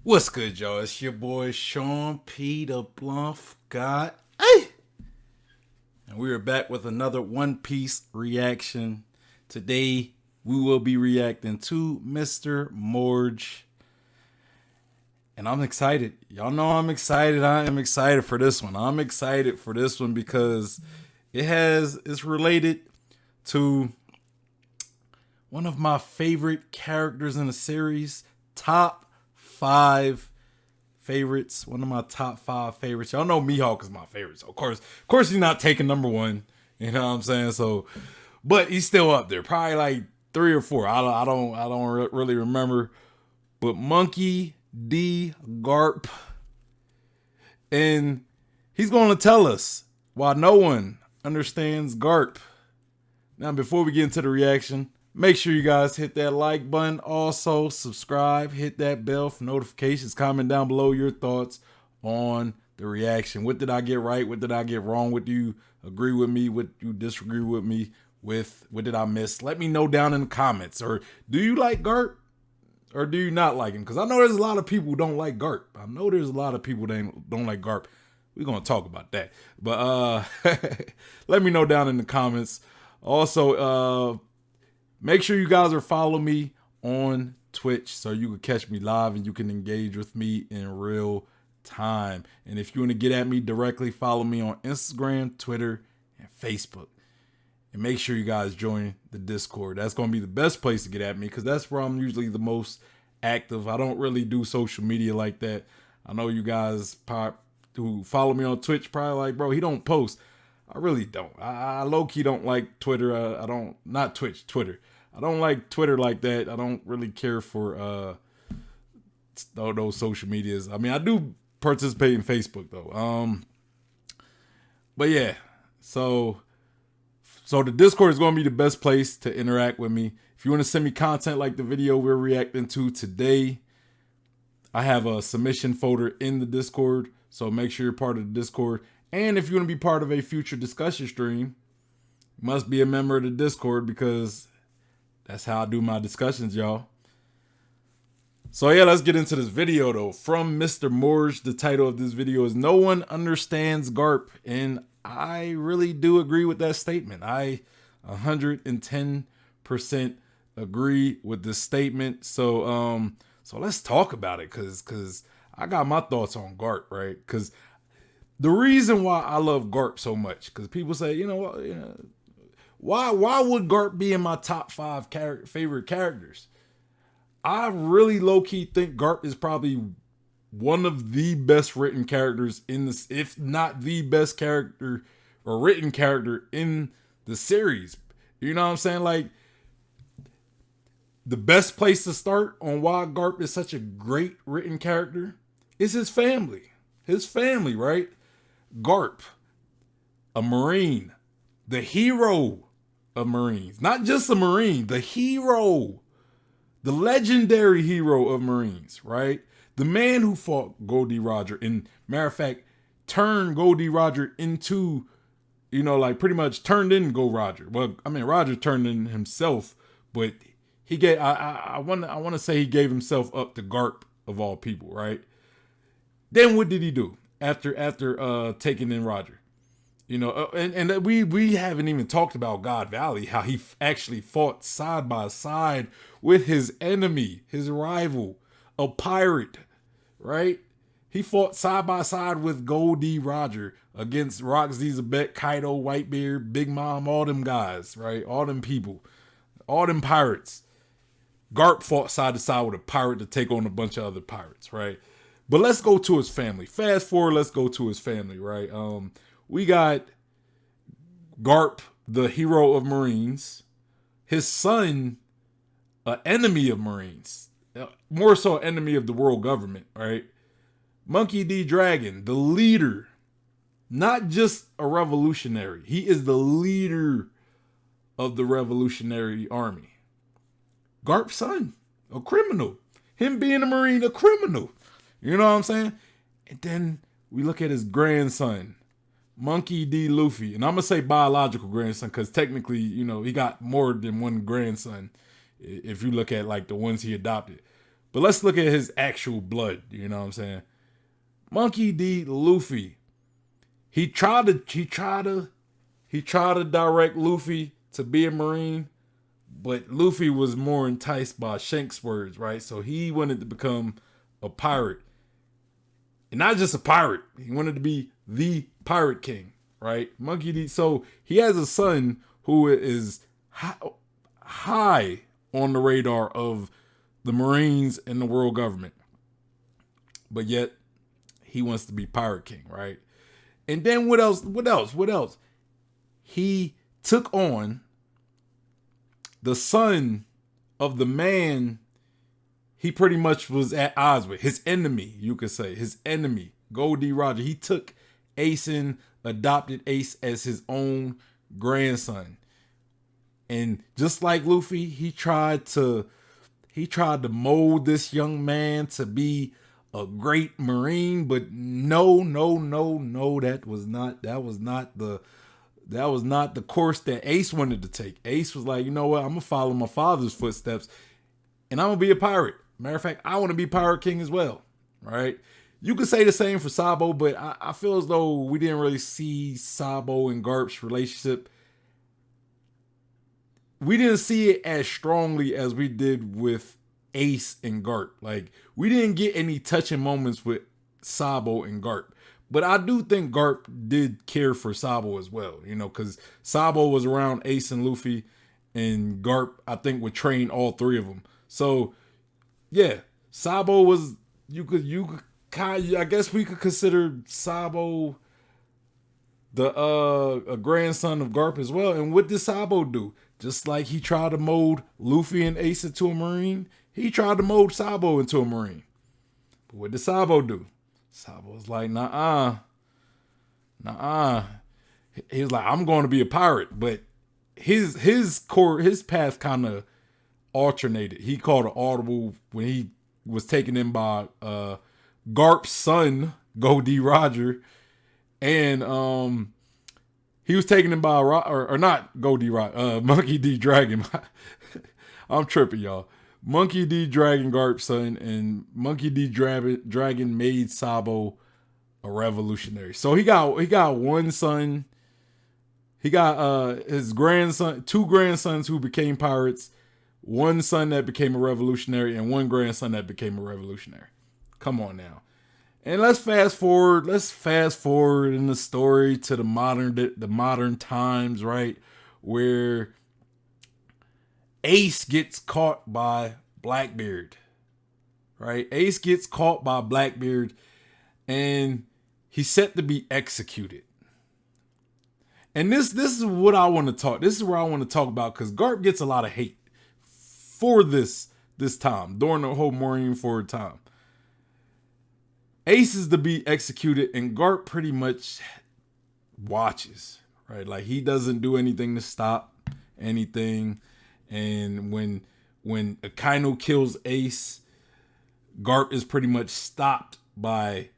What's good, y'all? It's your boy Sean P. the Bluff God. Hey! And we are back with another One Piece reaction. Today, we will be reacting to Mr. Morj. And I'm excited. Y'all know I'm excited. I am excited for this one. I'm excited for this one because it's related to one of my favorite characters in the series. Top 5 favorites, one of my top 5 favorites. Y'all know Mihawk is my favorite, so of course he's not taking number one. You know what I'm saying? So, but he's still up there, probably like 3 or 4. I don't really remember. But Monkey D. Garp, and he's going to tell us why no one understands Garp. Now, before we get into the reaction, make sure you guys hit that like button. Also, subscribe, hit that bell for notifications. Comment down below your thoughts on the reaction. What did I get right? What did I get wrong? What do you agree with me? What do you disagree with me with? What did I miss? Let me know down in the comments. Or do you like Garp? Or do you not like him? Because I know there's a lot of people who don't like Garp. I know there's a lot of people that don't like Garp. We're going to talk about that. But let me know down in the comments. Also, make sure you guys are following me on Twitch so you can catch me live and you can engage with me in real time. And if you want to get at me directly, follow me on Instagram, Twitter, and Facebook. And make sure you guys join the Discord. That's going to be the best place to get at me because that's where I'm usually the most active. I don't really do social media like that. I know you guys who follow me on Twitch probably like, bro, he don't post. I really don't. I low-key don't like Twitter. I don't, not Twitch, Twitter. I don't like Twitter like that. I don't really care for those social medias. I mean, I do participate in Facebook though. But yeah, so the Discord is going to be the best place to interact with me. If you want to send me content like the video we're reacting to today, I have a submission folder in the Discord. So make sure you're part of the Discord. And if you want to be part of a future discussion stream, you must be a member of the Discord because that's how I do my discussions, y'all. So yeah, let's get into this video though. From Mr. Morj, the title of this video is No One Understands Garp. And I really do agree with that statement. I 110% agree with this statement. So let's talk about it because I got my thoughts on Garp, right? Because the reason why I love Garp so much, because people say, why would Garp be in my top 5 favorite characters? I really low-key think Garp is probably one of the best written characters in this, if not the best character or written character in the series. You know what I'm saying? Like, the best place to start on why Garp is such a great written character is his family. His family, right? Garp, a Marine, the hero of Marines. Not just a Marine, the hero. The legendary hero of Marines, right? The man who fought Goldie Roger and, matter of fact, turned Goldie Roger into, like pretty much turned in Gold Roger. Well, I mean, Roger turned in himself, but he gave, I want to say he gave himself up to Garp of all people, right? Then what did he do after taking in Roger? And we haven't even talked about God Valley, how he actually fought side by side with his enemy, his rival, a pirate, right? He fought side by side with Goldie Roger against Roxy Zabek, Kaido, Whitebeard, Big Mom, all them guys, right? All them people, all them pirates. Garp fought side to side with a pirate to take on a bunch of other pirates, right? But let's go to his family. Fast forward, let's go to his family, right? We got Garp, the hero of Marines. His son, an enemy of Marines. More so an enemy of the world government, right? Monkey D. Dragon, the leader. Not just a revolutionary. He is the leader of the Revolutionary Army. Garp's son, a criminal. Him being a Marine, a criminal. You know what I'm saying? And then we look at his grandson, Monkey D. Luffy. And I'm going to say biological grandson because technically, he got more than one grandson if you look at like the ones he adopted. But let's look at his actual blood. You know what I'm saying? Monkey D. Luffy. He tried to direct Luffy to be a Marine, but Luffy was more enticed by Shanks' words, right? So he wanted to become a pirate. And not just a pirate. He wanted to be the Pirate King, right? Monkey D. So he has a son who is high on the radar of the Marines and the world government. But yet, he wants to be Pirate King, right? And then what else? He took on the son of the man he pretty much was at odds with. His enemy, you could say. His enemy, Goldie Roger. He took Ace in, adopted Ace as his own grandson. And just like Luffy, he tried to mold this young man to be a great Marine, but no, that was not the course that Ace wanted to take. Ace was like, you know what, I'm gonna follow my father's footsteps and I'm gonna be a pirate. Matter of fact, I want to be Pirate King as well. Right? You could say the same for Sabo, but I feel as though we didn't really see Sabo and Garp's relationship. We didn't see it as strongly as we did with Ace and Garp. Like, we didn't get any touching moments with Sabo and Garp. But I do think Garp did care for Sabo as well, you know, because Sabo was around Ace and Luffy, and Garp, I think, would train all three of them. So, yeah, Sabo was, you could kind, I guess we could consider Sabo a grandson of Garp as well. And what did Sabo do? Just like he tried to mold Luffy and Ace into a Marine, he tried to mold Sabo into a Marine. But what did Sabo do? Sabo was like, nah. He was like, I'm going to be a pirate. But his path kind of alternated. He called an audible when he was taken in by Garp's son, Goldie Roger, and he was taken in by or not Goldie Roger, Monkey D. Dragon. I'm tripping, y'all. Monkey D. Dragon, Garp's son, and Monkey D. Dragon made Sabo a revolutionary. So he got one son. He got his grandson, two grandsons who became pirates, one son that became a revolutionary, and one grandson that became a revolutionary. Come on now. And let's fast forward in the story to the modern times, right? Where Ace gets caught by Blackbeard, right? Ace gets caught by Blackbeard and he's set to be executed. And this is what I want to talk. This is where I want to talk about, because Garp gets a lot of hate for this time, during the whole Marine Forward time. Ace is to be executed and Garp pretty much watches, right? Like, he doesn't do anything to stop anything. And when Akainu kills Ace, Garp is pretty much stopped by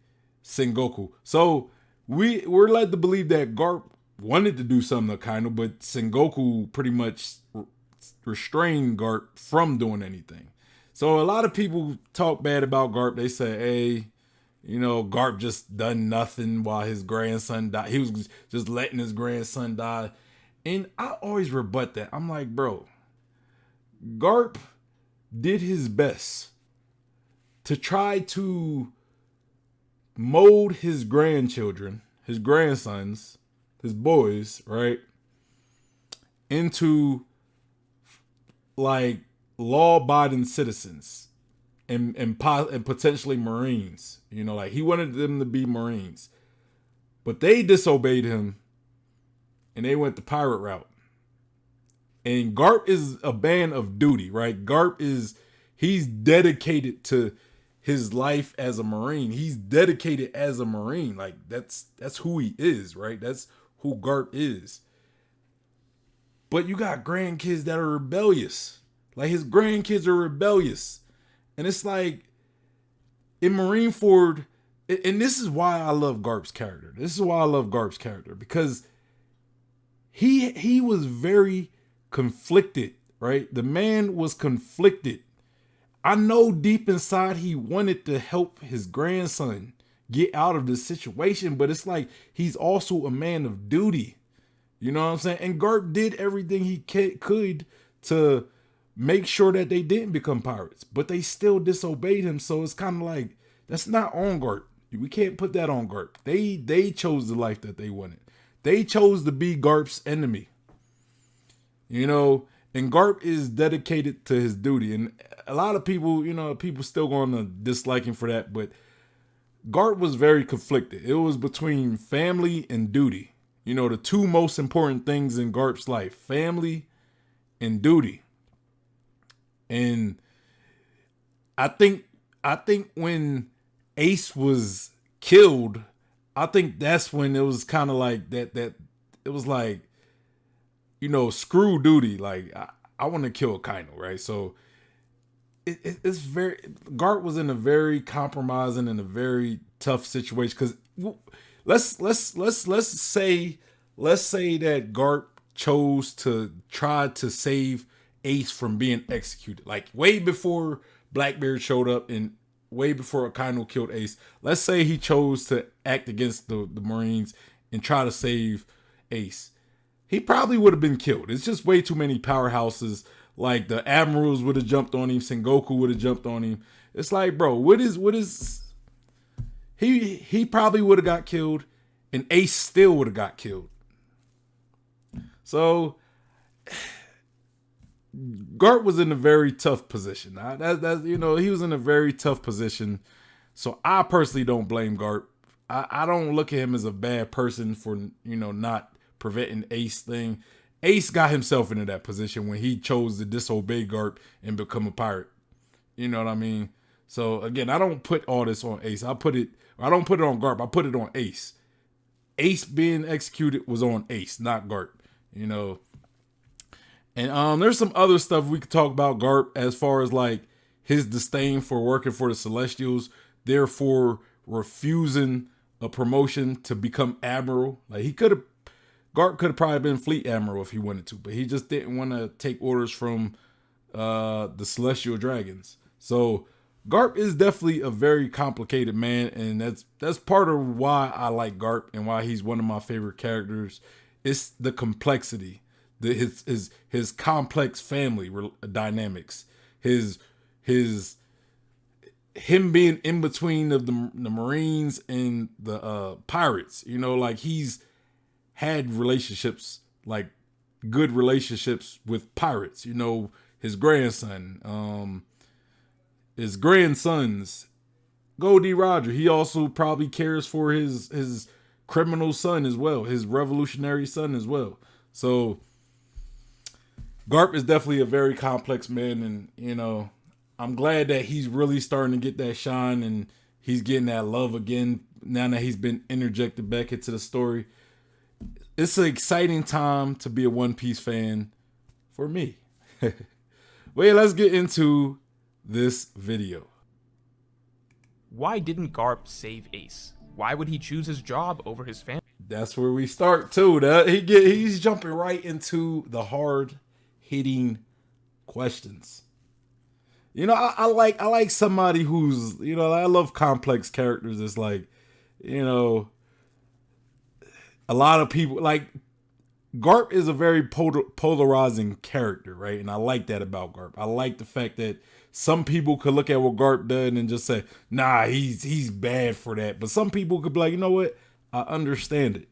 Sengoku. So we're led to believe that Garp wanted to do something to Akainu, but Sengoku pretty much restrained Garp from doing anything. So a lot of people talk bad about Garp. They say, hey, you know, Garp just done nothing while his grandson died. He was just letting his grandson die. And I always rebut that. I'm like, bro, Garp did his best to try to mold his grandchildren, his grandsons, his boys, right, into like law-abiding citizens and potentially Marines. You know, like, he wanted them to be Marines, but they disobeyed him and they went the pirate route. And Garp is a man of duty, right? He's dedicated to his life as a Marine. He's dedicated as a Marine. Like, that's who he is, right? That's who Garp is. But you got grandkids that are rebellious. Like, his grandkids are rebellious. And it's like, in Marine Forward, and this is why I love Garp's character. Because he was very conflicted, right? The man was conflicted. I know deep inside he wanted to help his grandson get out of this situation, but it's like he's also a man of duty. You know what I'm saying? And Garp did everything he could to make sure that they didn't become pirates, but they still disobeyed him. So it's kind of like, that's not on Garp. We can't put that on Garp. They chose the life that they wanted. They chose to be Garp's enemy. You know, and Garp is dedicated to his duty. And a lot of people, you know, people still going to dislike him for that, but Garp was very conflicted. It was between family and duty. You know, the two most important things in Garp's life, family and duty. And I think when Ace was killed, I think that's when it was kind of like that it was like, you know, screw duty. Like, I want to kill Kaino, right? So it's very, Garp was in a very compromising and a very tough situation, because let's say that Garp chose to try to save Ace from being executed, like way before Blackbeard showed up and way before Akainu killed Ace. Let's say he chose to act against the Marines and try to save Ace. He probably would have been killed. It's just way too many powerhouses. Like, the admirals would have jumped on him, Sengoku would have jumped on him. It's like, bro, what is he probably would have got killed, and Ace still would have got killed. So Garp was in a very tough position. That's you know, he was in a very tough position. So I personally don't blame Garp. I don't look at him as a bad person for, you know, not preventing Ace thing. Ace got himself into that position when he chose to disobey Garp and become a pirate. You know what I mean? So again, I don't put all this on Ace. I don't put it on Garp. I put it on Ace. Ace being executed was on Ace, not Garp. You know. And there's some other stuff we could talk about Garp, as far as like his disdain for working for the Celestials, therefore refusing a promotion to become admiral. Like, Garp could have probably been fleet admiral if he wanted to, but he just didn't want to take orders from the Celestial Dragons. So Garp is definitely a very complicated man, and that's part of why I like Garp and why he's one of my favorite characters. It's the complexity, his complex family dynamics, him being in between of the Marines and the pirates. You know, like, he's had relationships, like good relationships with pirates. You know, his grandsons, Goldie Roger. He also probably cares for his criminal son as well, his revolutionary son as well. So Garp is definitely a very complex man, and, you know, I'm glad that he's really starting to get that shine and he's getting that love again now that he's been interjected back into the story. It's an exciting time to be a One Piece fan for me. Well, yeah, let's get into this video. Why didn't Garp save Ace? Why would he choose his job over his family? That's where we start too. He's jumping right into the hard-hitting questions. You know, I like somebody who's, you know, I love complex characters. It's like, you know, a lot of people, like, Garp is a very polarizing character, right? And I like that about Garp. I like the fact that some people could look at what Garp done and just say, nah, he's bad for that. But some people could be like, you know what? I understand it.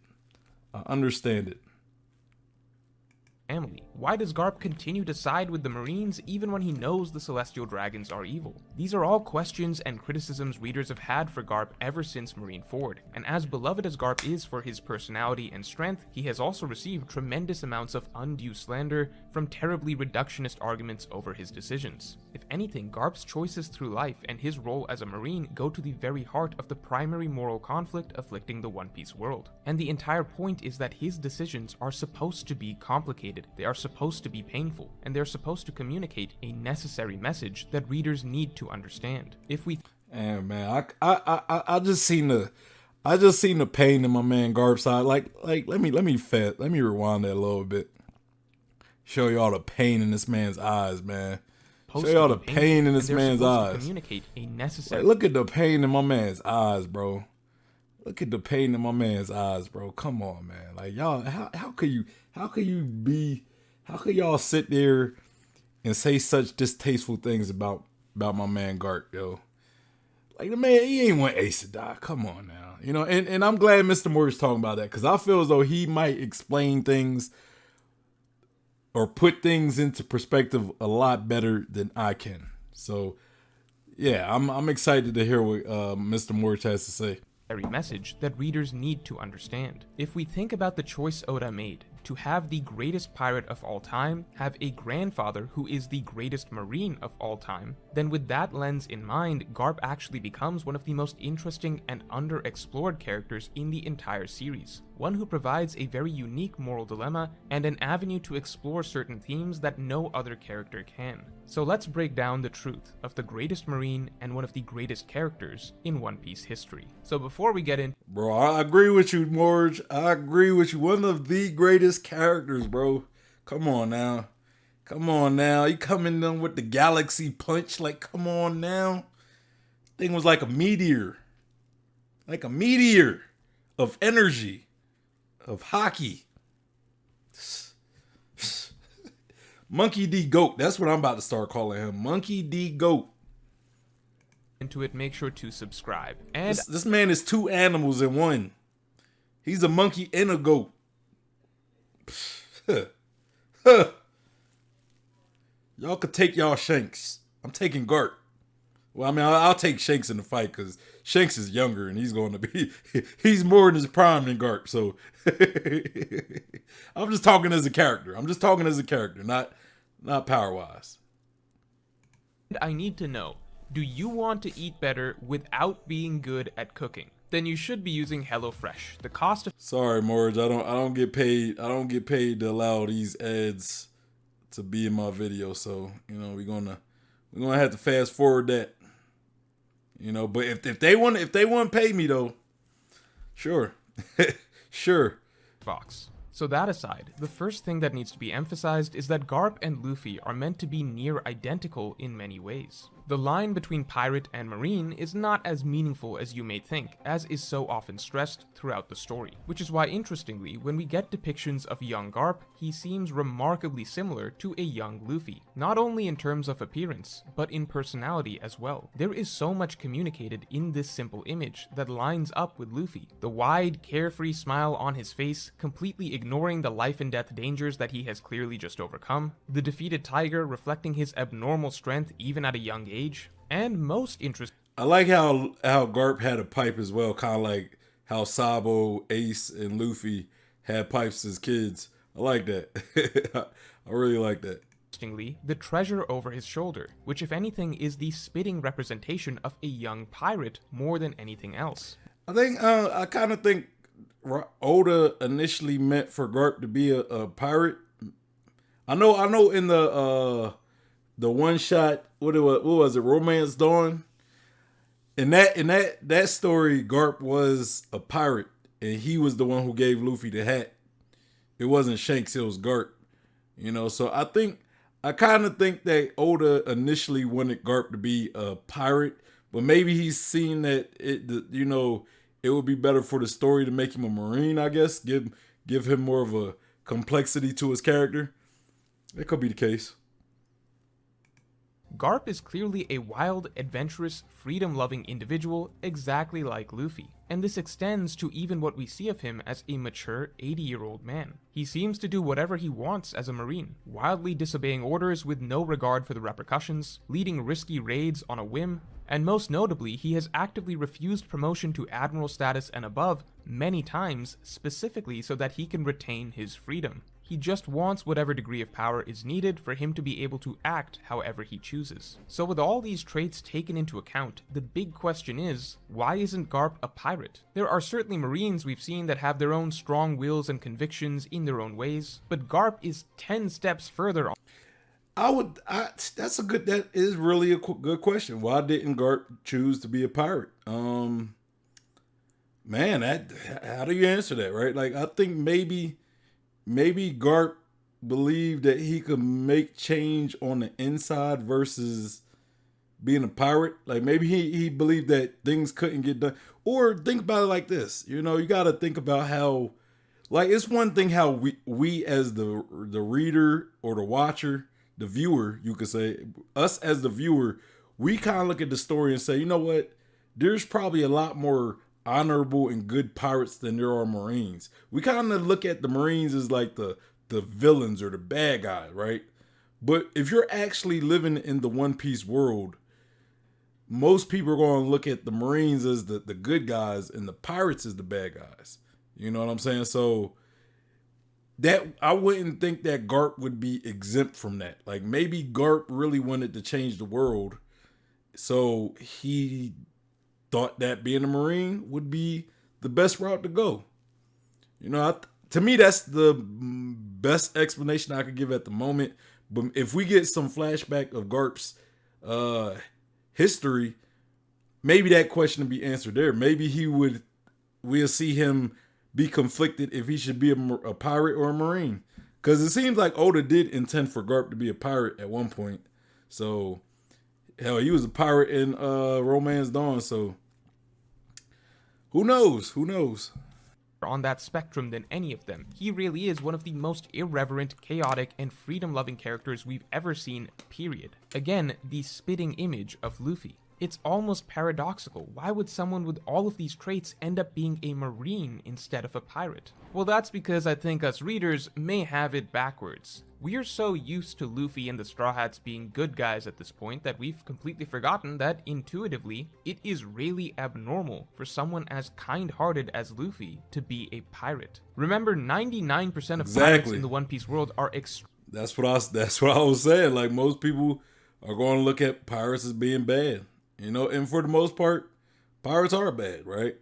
Family. Why does Garp continue to side with the Marines even when he knows the Celestial Dragons are evil? These are all questions and criticisms readers have had for Garp ever since Marineford, and as beloved as Garp is for his personality and strength, he has also received tremendous amounts of undue slander from terribly reductionist arguments over his decisions. If anything, Garp's choices through life and his role as a Marine go to the very heart of the primary moral conflict afflicting the One Piece world. And the entire point is that his decisions are supposed to be complicated, they are supposed to be painful, and they're supposed to communicate a necessary message that readers need to understand. If we and man, I just seen the pain in my man Garp's eye. Like let me rewind that a little bit. Show you all the pain in this man's eyes, man. Show supposed to y'all be the painful, pain in and this they're man's supposed to eyes. communicate a necessary. Like, look at the pain in my man's eyes, bro. Look at the pain in my man's eyes, bro. Come on, man. Like, y'all, how could y'all sit there and say such distasteful things about my man Garp, yo? Like, the man, he ain't want Ace to die. Come on now. You know, and I'm glad Mr. Morj is talking about that, because I feel as though he might explain things or put things into perspective a lot better than I can. So, yeah, I'm excited to hear what Mr. Morj has to say. Message that readers need to understand. If we think about the choice Oda made to have the greatest pirate of all time have a grandfather who is the greatest marine of all time, then with that lens in mind, Garp actually becomes one of the most interesting and underexplored characters in the entire series. One who provides a very unique moral dilemma and an avenue to explore certain themes that no other character can. So let's break down the truth of the greatest marine and one of the greatest characters in One Piece history. So before we get in, bro, I agree with you, Morj. I agree with you. One of the greatest characters, bro. Come on now. Come on now. You coming in with the galaxy punch. Like, come on now. Thing was like a meteor. Like a meteor of energy. Of hockey. Monkey D. Goat. That's what I'm about to start calling him. Monkey D. Goat. into it, make sure to subscribe. And This man is two animals in one. He's a monkey and a goat. Y'all could take y'all Shanks. I'm taking Garp. Well, I mean, I'll take Shanks in the fight because Shanks is younger and he's going to be, he's more in his prime than Garp. So I'm just talking as a character. Not power wise. I need to know, do you want to eat better without being good at cooking? Then you should be using HelloFresh. The cost of Sorry, Morj. I don't get paid. I don't get paid to allow these ads to be in my video. So, you know, we're gonna have to fast forward that. You know, but if they want to pay me though, sure. Sure. Fox. So that aside, the first thing that needs to be emphasized is that Garp and Luffy are meant to be near identical in many ways. The line between pirate and marine is not as meaningful as you may think, as is so often stressed throughout the story. Which is why, interestingly, when we get depictions of young Garp, he seems remarkably similar to a young Luffy. Not only in terms of appearance, but in personality as well. There is so much communicated in this simple image that lines up with Luffy. The wide, carefree smile on his face, completely ignoring the life and death dangers that he has clearly just overcome. The defeated tiger reflecting his abnormal strength even at a young age. And most interesting, I like how Garp had a pipe as well, kind of like how Sabo, Ace, and Luffy had pipes as kids. I like that. I really like that. the treasure over his shoulder, which if anything is the spitting representation of a young pirate more than anything else. I kind of think Oda initially meant for Garp to be a pirate. I know in the one shot, what was it, Romance Dawn? In that story, Garp was a pirate, and he was the one who gave Luffy the hat. It wasn't Shanks, it was Garp. You know, so I kind of think that Oda initially wanted Garp to be a pirate, but maybe he's seen that it would be better for the story to make him a marine. I guess give him more of a complexity to his character. It could be the case. Garp is clearly a wild, adventurous, freedom-loving individual exactly like Luffy, and this extends to even what we see of him as a mature 80-year-old man. He seems to do whatever he wants as a marine, wildly disobeying orders with no regard for the repercussions, leading risky raids on a whim, and most notably, he has actively refused promotion to admiral status and above many times, specifically so that he can retain his freedom. He just wants whatever degree of power is needed for him to be able to act however he chooses. So with all these traits taken into account, the big question is, why isn't Garp a pirate? There are certainly Marines we've seen that have their own strong wills and convictions in their own ways, but Garp is 10 steps further on. That is really a good question. Why didn't Garp choose to be a pirate? Man, how do you answer that, right? Like, I think maybe Garp believed that he could make change on the inside versus being a pirate. Like maybe he believed that things couldn't get done. Or think about it like this. You know, you got to think about how, like, it's one thing how we as the reader or the watcher, the viewer, you could say, us as the viewer, we kind of look at the story and say, you know what? There's probably a lot more honorable and good pirates than there are Marines. We kind of look at the Marines as like the villains or the bad guys, right? But if you're actually living in the One Piece world, most people are going to look at the Marines as the good guys and the pirates as the bad guys. You know what I'm saying? So that I wouldn't think that Garp would be exempt from that. Like maybe Garp really wanted to change the world, so he thought that being a Marine would be the best route to go. You know, to me, that's the best explanation I could give at the moment. But if we get some flashback of Garp's history, maybe that question will be answered there. Maybe we'll see him be conflicted if he should be a pirate or a Marine. Because it seems like Oda did intend for Garp to be a pirate at one point. So, hell, he was a pirate in Romance Dawn. So, who knows? Who knows? On that spectrum than any of them. He really is one of the most irreverent, chaotic, and freedom-loving characters we've ever seen, period. Again, the spitting image of Luffy. It's almost paradoxical. Why would someone with all of these traits end up being a Marine instead of a pirate? Well, that's because I think us readers may have it backwards. We're so used to Luffy and the Straw Hats being good guys at this point that we've completely forgotten that, intuitively, it is really abnormal for someone as kind-hearted as Luffy to be a pirate. Remember, 99% of pirates in the One Piece world are That's what I was saying. Like, most people are going to look at pirates as being bad. You know, and for the most part, pirates are bad, right?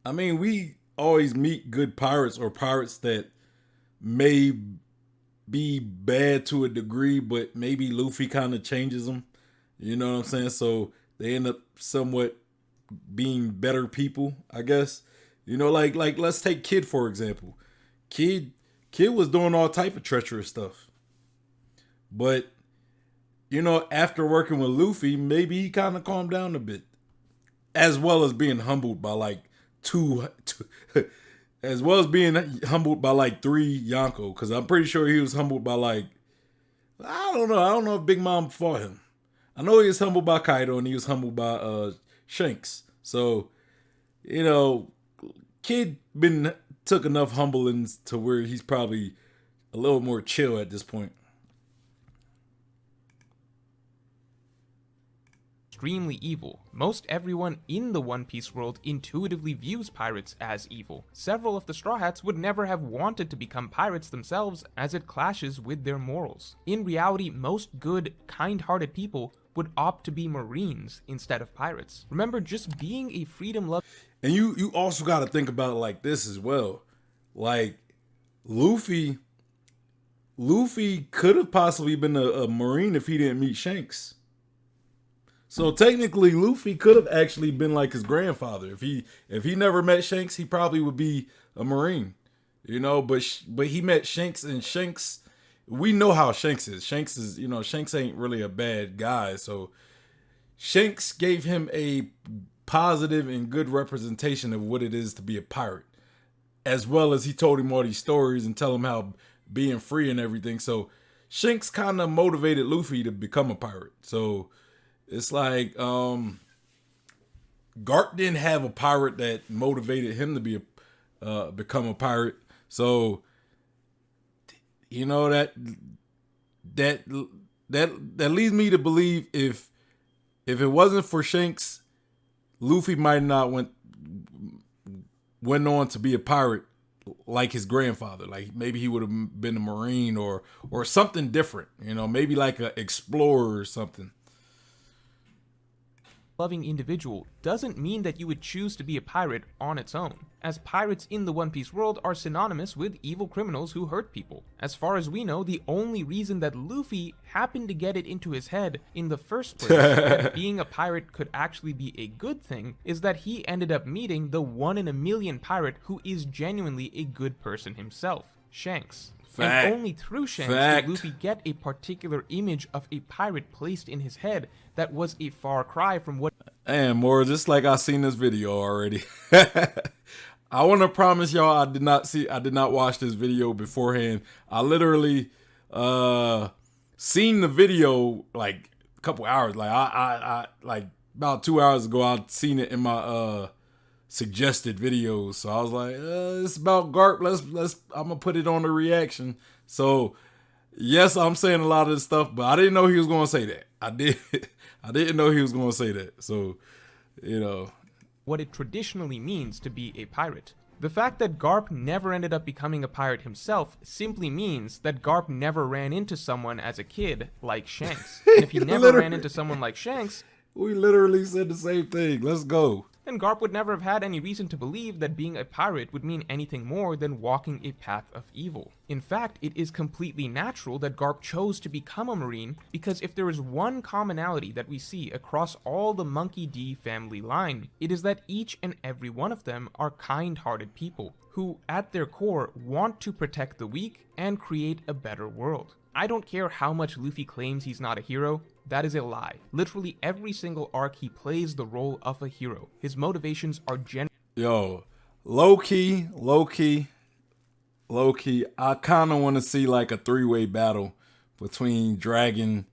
I mean, we always meet good pirates or pirates that may be bad to a degree, but maybe Luffy kind of changes them. You know what I'm saying? So they end up somewhat being better people, I guess. You know, like let's take Kid for example. Kid was doing all type of treacherous stuff, but you know, after working with Luffy, maybe he kind of calmed down a bit, as well as being humbled by like as well as being humbled by like 3 Yonko, because I'm pretty sure he was humbled by like, I don't know if Big Mom fought him. I know he was humbled by Kaido and he was humbled by Shanks. So, you know, Kid took enough humblings to where he's probably a little more chill at this point. Extremely evil. Most everyone in the One Piece world intuitively views pirates as evil. Several of the Straw Hats would never have wanted to become pirates themselves, as it clashes with their morals. In reality, most good, kind-hearted people would opt to be Marines instead of pirates. Remember, just being a freedom-loving... And you also got to think about it like this as well. Like, Luffy could have possibly been a Marine if he didn't meet Shanks. So technically, Luffy could have actually been like his grandfather. If he never met Shanks, he probably would be a Marine, you know. But he met Shanks, and Shanks, we know how Shanks is. Shanks ain't really a bad guy. So Shanks gave him a positive and good representation of what it is to be a pirate, as well as he told him all these stories and tell him how being free and everything. So Shanks kind of motivated Luffy to become a pirate. So it's like Garp didn't have a pirate that motivated him to be become a pirate. So you know that leads me to believe if it wasn't for Shanks, Luffy might not went on to be a pirate like his grandfather. Like maybe he would have been a Marine or something different. You know, maybe like an explorer or something. Loving individual doesn't mean that you would choose to be a pirate on its own, as pirates in the One Piece world are synonymous with evil criminals who hurt people. As far as we know, the only reason that Luffy happened to get it into his head in the first place that being a pirate could actually be a good thing is that he ended up meeting the 1 in a million pirate who is genuinely a good person himself, Shanks. And only through Shanks Fact. did Luffy get a particular image of a pirate placed in his head that was a far cry from what. And more, just like I seen this video already. I want to promise y'all I did not watch this video beforehand. I literally seen the video like a couple hours, like I like about 2 hours ago. I'd seen it in my suggested videos, so I was like, it's about Garp. Let's I'm gonna put it on the reaction. So yes, I'm saying a lot of this stuff, but I didn't know he was gonna say that. I didn't know he was gonna say that. So, you know, what it traditionally means to be a pirate. The fact that Garp never ended up becoming a pirate himself simply means that Garp never ran into someone as a kid like Shanks. And if he never ran into someone like Shanks, we literally said the same thing. Let's go. Then Garp would never have had any reason to believe that being a pirate would mean anything more than walking a path of evil. In fact, it is completely natural that Garp chose to become a Marine, because if there is one commonality that we see across all the Monkey D family line, it is that each and every one of them are kind-hearted people, who at their core want to protect the weak and create a better world. I don't care how much Luffy claims he's not a hero, that is a lie. Literally every single arc he plays the role of a hero. His motivations are Yo, low key, I kind of want to see like a 3-way battle between Dragon,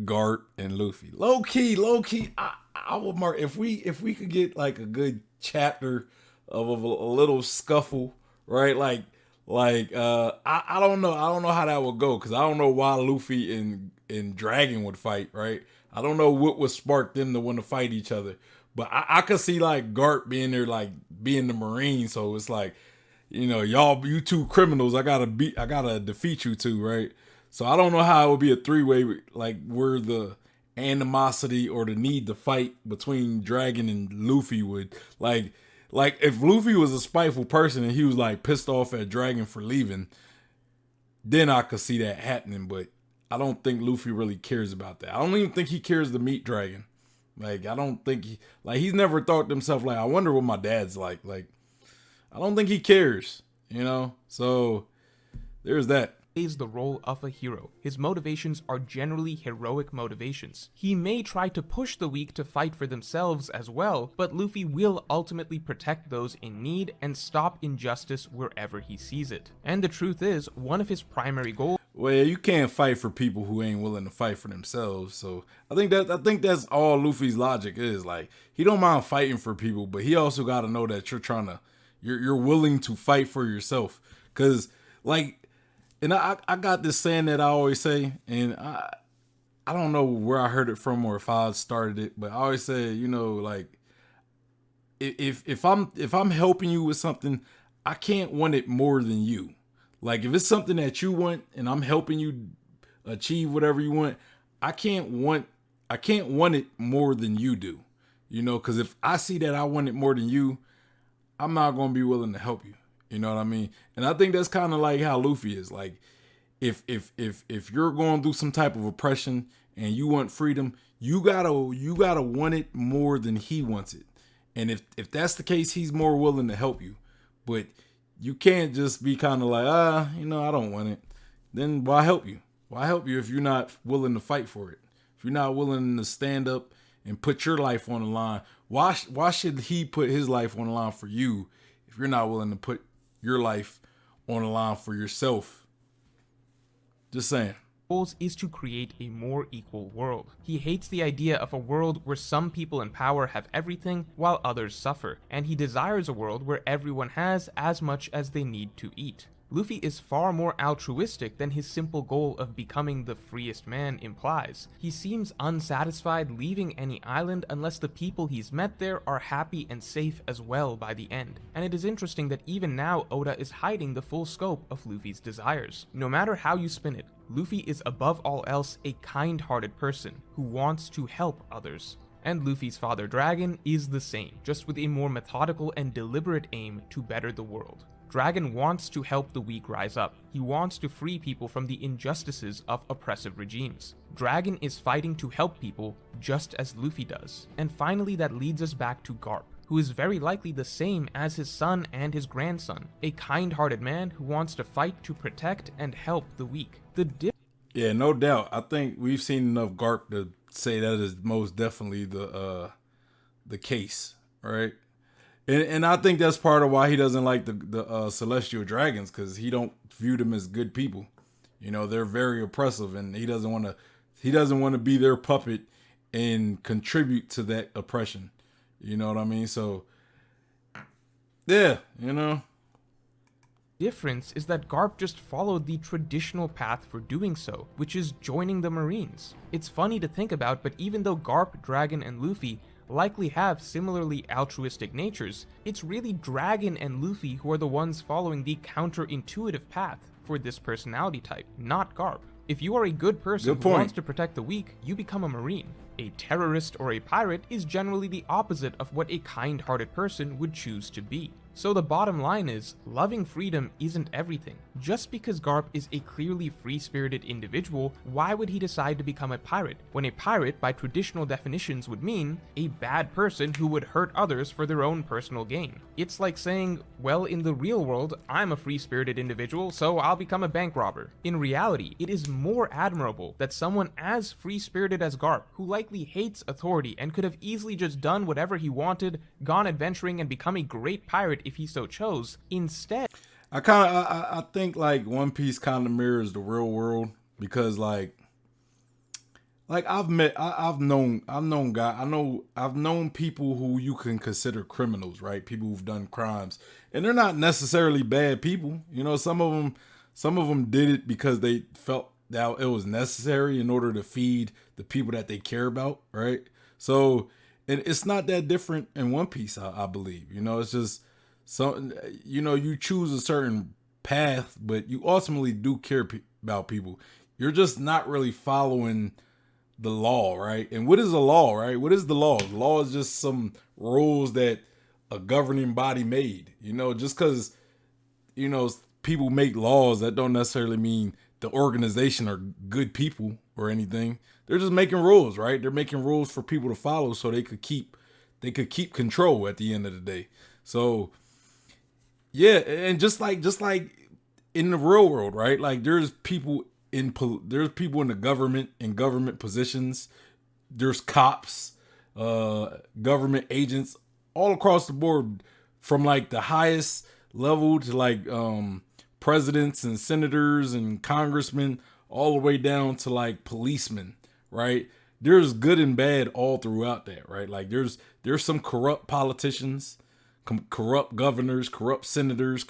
Garp, and Luffy. Low key, I would mark if we could get like a good chapter of a little scuffle, right? Like I don't know how that would go, because I don't know why Luffy and Dragon would fight, right? I don't know what would spark them to want to fight each other, but I could see like Garp being there, like being the Marine. So it's like, you know, you two criminals, I gotta defeat you two, right? So I don't know how it would be a 3-way, like where the animosity or the need to fight between Dragon and Luffy would like if Luffy was a spiteful person and he was like pissed off at Dragon for leaving, then I could see that happening. But I don't think Luffy really cares about that. I don't even think he cares to meet Dragon. Like, I don't think he's never thought to himself, like, I wonder what my dad's like. Like, I don't think he cares, you know? So there's that. Plays the role of a hero. His motivations are generally heroic motivations. He may try to push the weak to fight for themselves as well, but Luffy will ultimately protect those in need and stop injustice wherever he sees it. And the truth is, one of his primary goals. Well, you can't fight for people who ain't willing to fight for themselves. So I think that's all Luffy's logic is. Like, he don't mind fighting for people, but he also got to know that you're willing to fight for yourself. Cause like, and I got this saying that I always say, and I don't know where I heard it from or if I started it, but I always say, you know, like, if I'm helping you with something, I can't want it more than you. Like, if it's something that you want and I'm helping you achieve whatever you want, I can't want it more than you do. You know, because if I see that I want it more than you, I'm not going to be willing to help you. You know what I mean? And I think that's kind of like how Luffy is. Like, if you're going through some type of oppression and you want freedom, you gotta want it more than he wants it. And if that's the case, he's more willing to help you. But you can't just be kind of like, you know, I don't want it. Then why help you? Why help you if you're not willing to fight for it? If you're not willing to stand up and put your life on the line, why should he put his life on the line for you if you're not willing to put your life on the line for yourself? Just saying. Is to create a more equal world. He hates the idea of a world where some people in power have everything while others suffer, and he desires a world where everyone has as much as they need to eat. Luffy is far more altruistic than his simple goal of becoming the freest man implies. He seems unsatisfied leaving any island unless the people he's met there are happy and safe as well by the end. And it is interesting that even now Oda is hiding the full scope of Luffy's desires. No matter how you spin it, Luffy is above all else a kind-hearted person who wants to help others. And Luffy's father Dragon is the same, just with a more methodical and deliberate aim to better the world. Dragon wants to help the weak rise up. He wants to free people from the injustices of oppressive regimes. Dragon is fighting to help people just as Luffy does. And finally, that leads us back to Garp, who is very likely the same as his son and his grandson, a kind-hearted man who wants to fight to protect and help the weak. Yeah, no doubt. I think we've seen enough Garp to say that is most definitely the case, right? And I think that's part of why he doesn't like the celestial dragons, because he don't view them as good people. You know, they're very oppressive, and he doesn't want to be their puppet and contribute to that oppression. You know what I mean? So yeah, you know. Difference is that Garp just followed the traditional path for doing so, which is joining the Marines. It's funny to think about, but even though Garp, Dragon, and Luffy likely have similarly altruistic natures, it's really Dragon and Luffy who are the ones following the counterintuitive path for this personality type, not Garp. If you are a good person who wants to protect the weak, you become a Marine. A terrorist or a pirate is generally the opposite of what a kind-hearted person would choose to be. So the bottom line is, loving freedom isn't everything. Just because Garp is a clearly free-spirited individual, why would he decide to become a pirate, when a pirate, by traditional definitions, would mean a bad person who would hurt others for their own personal gain? It's like saying, well, in the real world, I'm a free-spirited individual, so I'll become a bank robber. In reality, it is more admirable that someone as free-spirited as Garp, who likely hates authority and could have easily just done whatever he wanted, gone adventuring and become a great pirate if he so chose, instead. I think like One Piece kind of mirrors the real world, because like I've known people who you can consider criminals, right? People who've done crimes, and they're not necessarily bad people. You know, some of them did it because they felt that it was necessary in order to feed the people that they care about, right? So it's not that different in One Piece, I believe. You know, it's just you choose a certain path, but you ultimately do care about people. You're just not really following the law, right? And what is a law, right? What is the law? The law is just some rules that a governing body made. You know, just because, people make laws, that don't necessarily mean the organization are good people or anything. They're just making rules, right? They're making rules for people to follow so they could keep control at the end of the day. So yeah, and just like in the real world, right? Like there's people in the government, in government positions. There's cops, government agents all across the board, from like the highest level to like presidents and senators and congressmen, all the way down to like policemen, right? There's good and bad all throughout that, right? Like there's some corrupt politicians, corrupt governors, corrupt senators,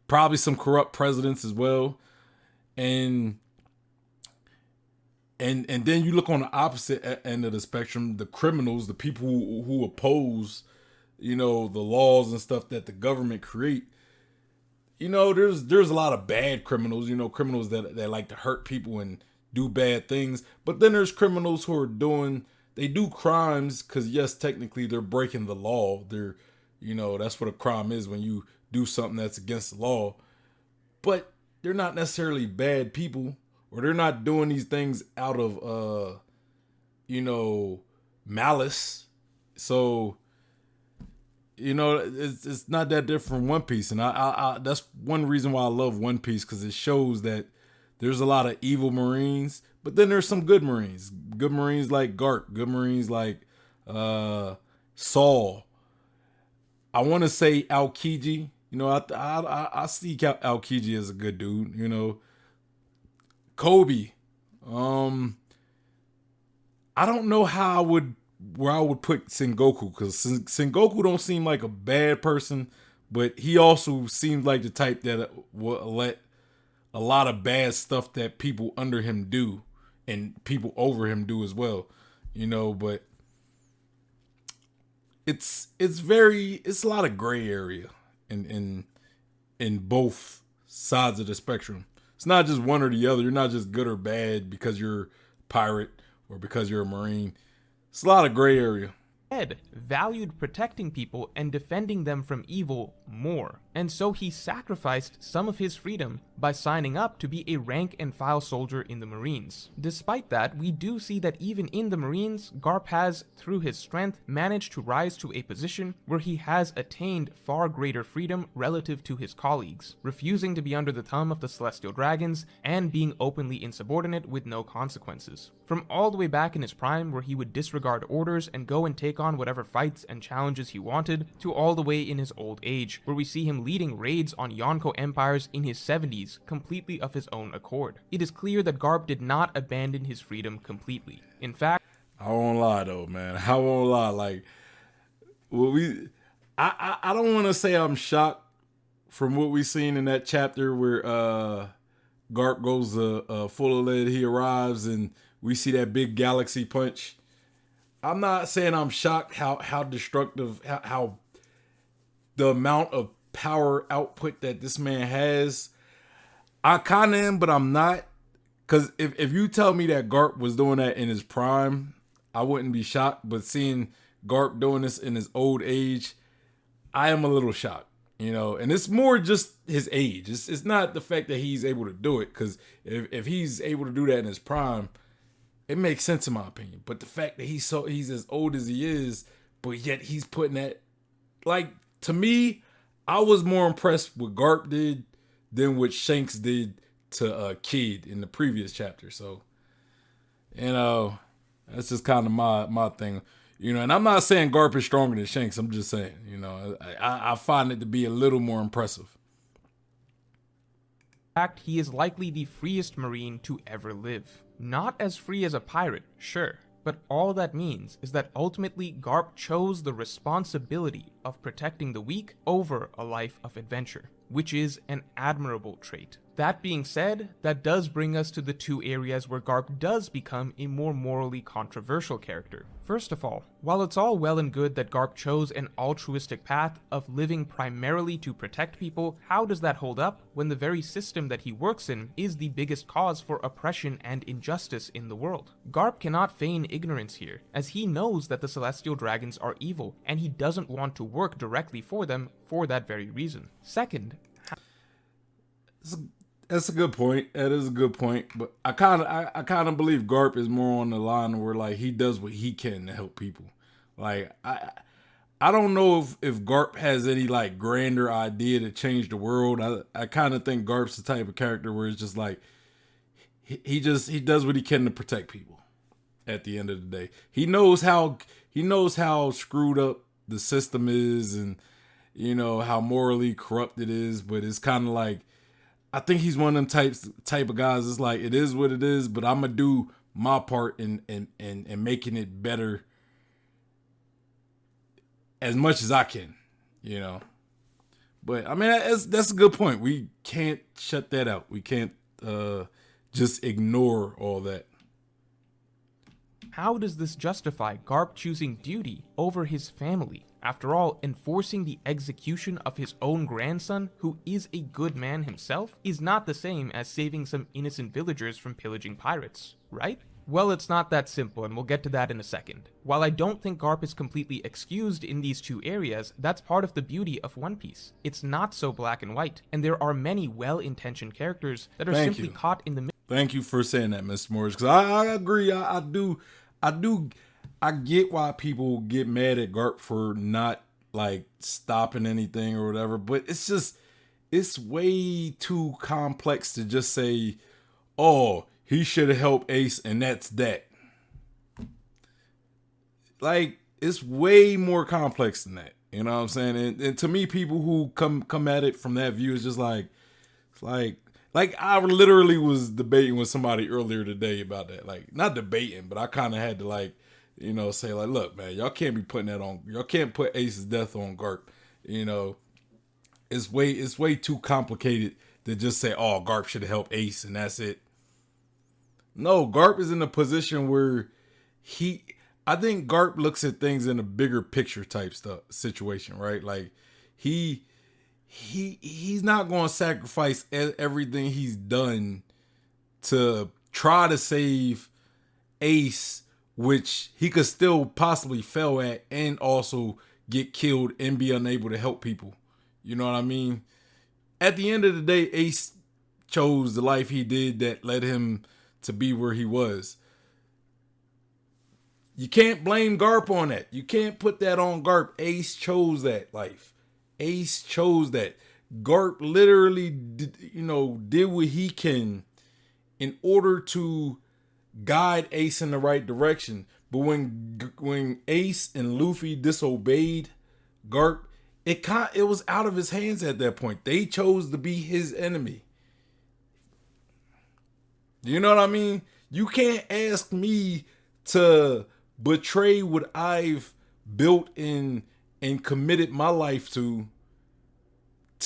probably some corrupt presidents as well. And then you look on the opposite end of the spectrum, the criminals, the people who oppose, the laws and stuff that the government create. There's a lot of bad criminals, criminals that like to hurt people and do bad things. But then there's criminals who are they do crimes because, yes, technically they're breaking the law. They're, that's what a crime is, when you do something that's against the law. But they're not necessarily bad people, or they're not doing these things out of, malice. So, it's not that different from One Piece. And I that's one reason why I love One Piece, because it shows that there's a lot of evil Marines, but then there's some good Marines. Good Marines like Garp. Good Marines like Saul. I want to say Aokiji. I see Aokiji as a good dude. Kobe. I don't know where I would put Sengoku, because Sengoku don't seem like a bad person, but he also seems like the type that will let a lot of bad stuff that people under him do and people over him do as well, but it's a lot of gray area in both sides of the spectrum. It's not just one or the other. You're not just good or bad because you're a pirate or because you're a Marine. It's a lot of gray area. Ed valued protecting people and defending them from evil more, and so he sacrificed some of his freedom by signing up to be a rank and file soldier in the Marines. Despite that, we do see that even in the Marines, Garp has, through his strength, managed to rise to a position where he has attained far greater freedom relative to his colleagues, refusing to be under the thumb of the Celestial Dragons and being openly insubordinate with no consequences. From all the way back in his prime, where he would disregard orders and go and take on whatever fights and challenges he wanted, to all the way in his old age, where we see him leading raids on Yonko empires in his 70s, completely of his own accord. It is clear that Garp did not abandon his freedom completely. In fact, I won't lie though, man. I won't lie. Like, I don't want to say I'm shocked from what we seen in that chapter where Garp goes full of lead. He arrives and we see that big galaxy punch. I'm not saying I'm shocked how destructive, how the amount of power output that this man has. I kind of am, but I'm not. Because if you tell me that Garp was doing that in his prime, I wouldn't be shocked. But seeing Garp doing this in his old age, I am a little shocked. You know, and it's more just his age. It's not the fact that he's able to do it. Because if he's able to do that in his prime, it makes sense in my opinion. But the fact that he's as old as he is, but yet he's putting that, like, to me, I was more impressed with Garp did than what Shanks did to Kid in the previous chapter. So, you know, that's just kind of my thing. You know, and I'm not saying Garp is stronger than Shanks. I'm just saying, you know, I find it to be a little more impressive. In fact, he is likely the freest Marine to ever live. Not as free as a pirate, sure, but all that means is that ultimately Garp chose the responsibility of protecting the weak over a life of adventure, which is an admirable trait. That being said, that does bring us to the two areas where Garp does become a more morally controversial character. First of all, while it's all well and good that Garp chose an altruistic path of living primarily to protect people, how does that hold up when the very system that he works in is the biggest cause for oppression and injustice in the world? Garp cannot feign ignorance here, as he knows that the Celestial Dragons are evil, and he doesn't want to work directly for them for that very reason. Second, that's a good point. That is a good point. But I kind of believe Garp is more on the line where like he does what he can to help people. Like I don't know if Garp has any like grander idea to change the world. I kind of think Garp's the type of character where it's just like he does what he can to protect people. At the end of the day, he knows how screwed up the system is, and you know how morally corrupt it is. But it's kind of like, I think he's one of them type of guys. It's like, it is what it is, but I'm gonna do my part in making it better as much as I can, you know. But I mean, that's a good point. We can't shut that out. We can't just ignore all that. How does this justify Garp choosing duty over his family? After all, enforcing the execution of his own grandson, who is a good man himself, is not the same as saving some innocent villagers from pillaging pirates, right? Well, it's not that simple, and we'll get to that in a second. While I don't think Garp is completely excused in these two areas, that's part of the beauty of One Piece. It's not so black and white, and there are many well-intentioned characters that are simply caught in the middle. Thank you for saying that, Mr. Morj, because I agree. I get why people get mad at Garp for not like stopping anything or whatever, but it's way too complex to just say, oh, he should have helped Ace and that's that. Like, it's way more complex than that. You know what I'm saying? And to me, people who come at it from that view is just like, it's like I literally was debating with somebody earlier today about that. Like, not debating, but I kind of had to like, you know, say like, look, man, y'all can't be putting that on. Y'all can't put Ace's death on Garp. You know, it's way too complicated to just say, oh, Garp should have helped Ace and that's it. No, Garp is in a position where I think Garp looks at things in a bigger picture type situation, right? Like he's not going to sacrifice everything he's done to try to save Ace, which he could still possibly fail at and also get killed and be unable to help people. You know what I mean? At the end of the day, Ace chose the life he did that led him to be where he was. You can't blame Garp on that. You can't put that on Garp. Ace chose that life. Ace chose that. Garp literally did what he can in order to guide Ace in the right direction. But when Ace and Luffy disobeyed Garp, it was out of his hands at that point. They chose to be his enemy. You know what I mean? You can't ask me to betray what I've built and committed my life to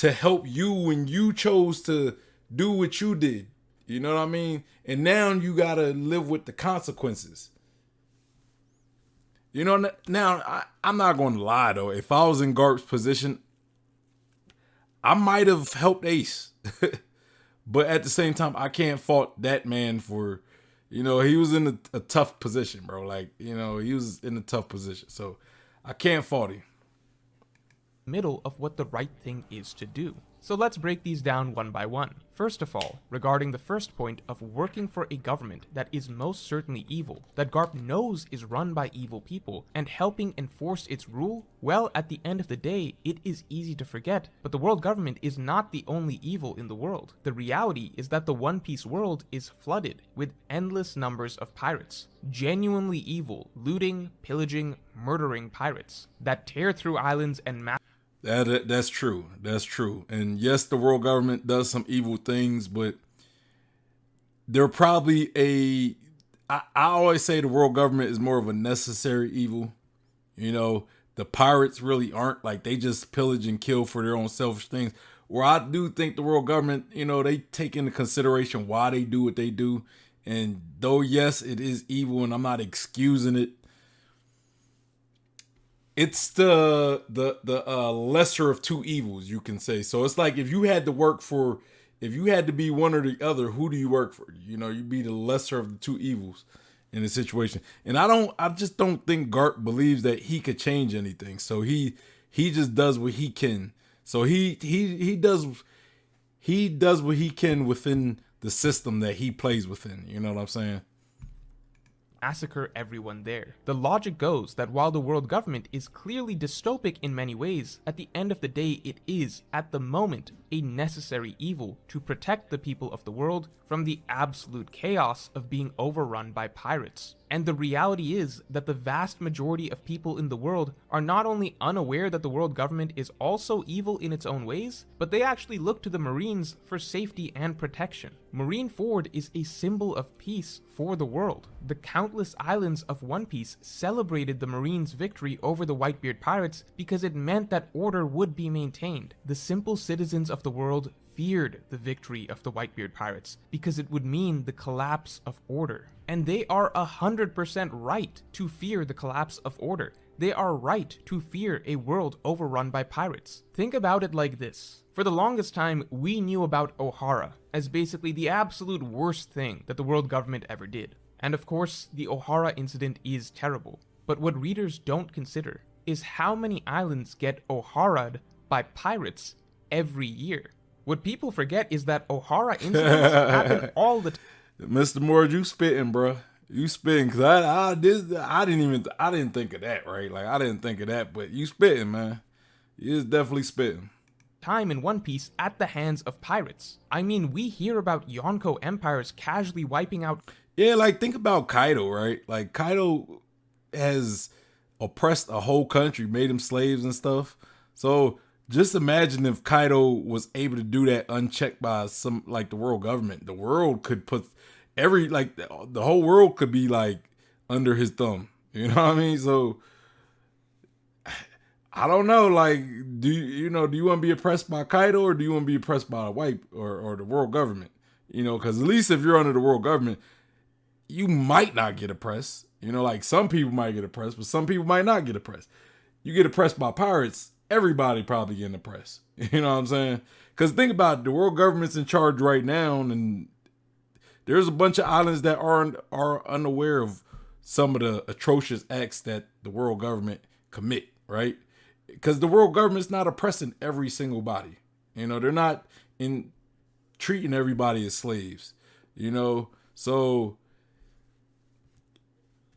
help you when you chose to do what you did. You know what I mean? And now you gotta live with the consequences. You know, now I'm not going to lie though. If I was in Garp's position, I might have helped Ace. But at the same time, I can't fault that man for, he was in a tough position, bro. Like, he was in a tough position. So I can't fault him. Middle of what the right thing is to do. So let's break these down one by one. First of all, regarding the first point of working for a government that is most certainly evil, that Garp knows is run by evil people, and helping enforce its rule, well, at the end of the day, it is easy to forget, but the world government is not the only evil in the world. The reality is that the One Piece world is flooded with endless numbers of pirates. Genuinely evil, looting, pillaging, murdering pirates that tear through islands and That's true. That's true. And yes, the world government does some evil things, but they're probably I always say the world government is more of a necessary evil. The pirates really aren't. Like, they just pillage and kill for their own selfish things. Where I do think the world government, they take into consideration why they do what they do. And though, yes, it is evil and I'm not excusing it, it's the lesser of two evils, you can say. So it's like if you had to be one or the other, who do you work for? You'd be the lesser of the two evils in the situation. And I just don't think Garp believes that he could change anything. So he just does what he can. So he does what he can within the system that he plays within. You know what I'm saying? Massacre everyone there. The logic goes that while the world government is clearly dystopic in many ways, at the end of the day it is, at the moment, a necessary evil to protect the people of the world from the absolute chaos of being overrun by pirates. And the reality is that the vast majority of people in the world are not only unaware that the world government is also evil in its own ways, but they actually look to the Marines for safety and protection. Marineford is a symbol of peace for the world. The countless islands of One Piece celebrated the Marines' victory over the Whitebeard pirates because it meant that order would be maintained. The simple citizens of the world feared the victory of the Whitebeard pirates because it would mean the collapse of order. And they are 100% right to fear the collapse of order. They are right to fear a world overrun by pirates. Think about it like this. For the longest time, we knew about Ohara as basically the absolute worst thing that the world government ever did. And of course, the Ohara incident is terrible. But what readers don't consider is how many islands get Ohara'd by pirates every year. What people forget is that Ohara incidents happen all the time. Mr. Morj, you spitting, bro. You spitting, cause I didn't think of that, right? Like, I didn't think of that, but you spitting, man. You is definitely spitting. Time in One Piece at the hands of pirates. I mean, we hear about Yonko empires casually wiping out. Yeah, like, think about Kaido, right? Like, Kaido has oppressed a whole country, made them slaves and stuff. So just imagine if Kaido was able to do that unchecked by some, like, the world government. The world could put the whole world could be like under his thumb. You know what I mean? So I don't know. Like, do you want to be oppressed by Kaido, or do you want to be oppressed by the white or the world government? Because at least if you're under the world government, you might not get oppressed. Like, some people might get oppressed, but some people might not get oppressed. You get oppressed by pirates, everybody probably getting oppressed. You know what I'm saying? Because think about it, the world government's in charge right now, and there's a bunch of islands that are unaware of some of the atrocious acts that the world government commit, right? Because the world government's not oppressing every single body. They're not treating everybody as slaves, you know? So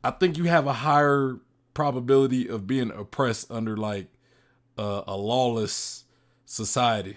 I think you have a higher probability of being oppressed under like a lawless society.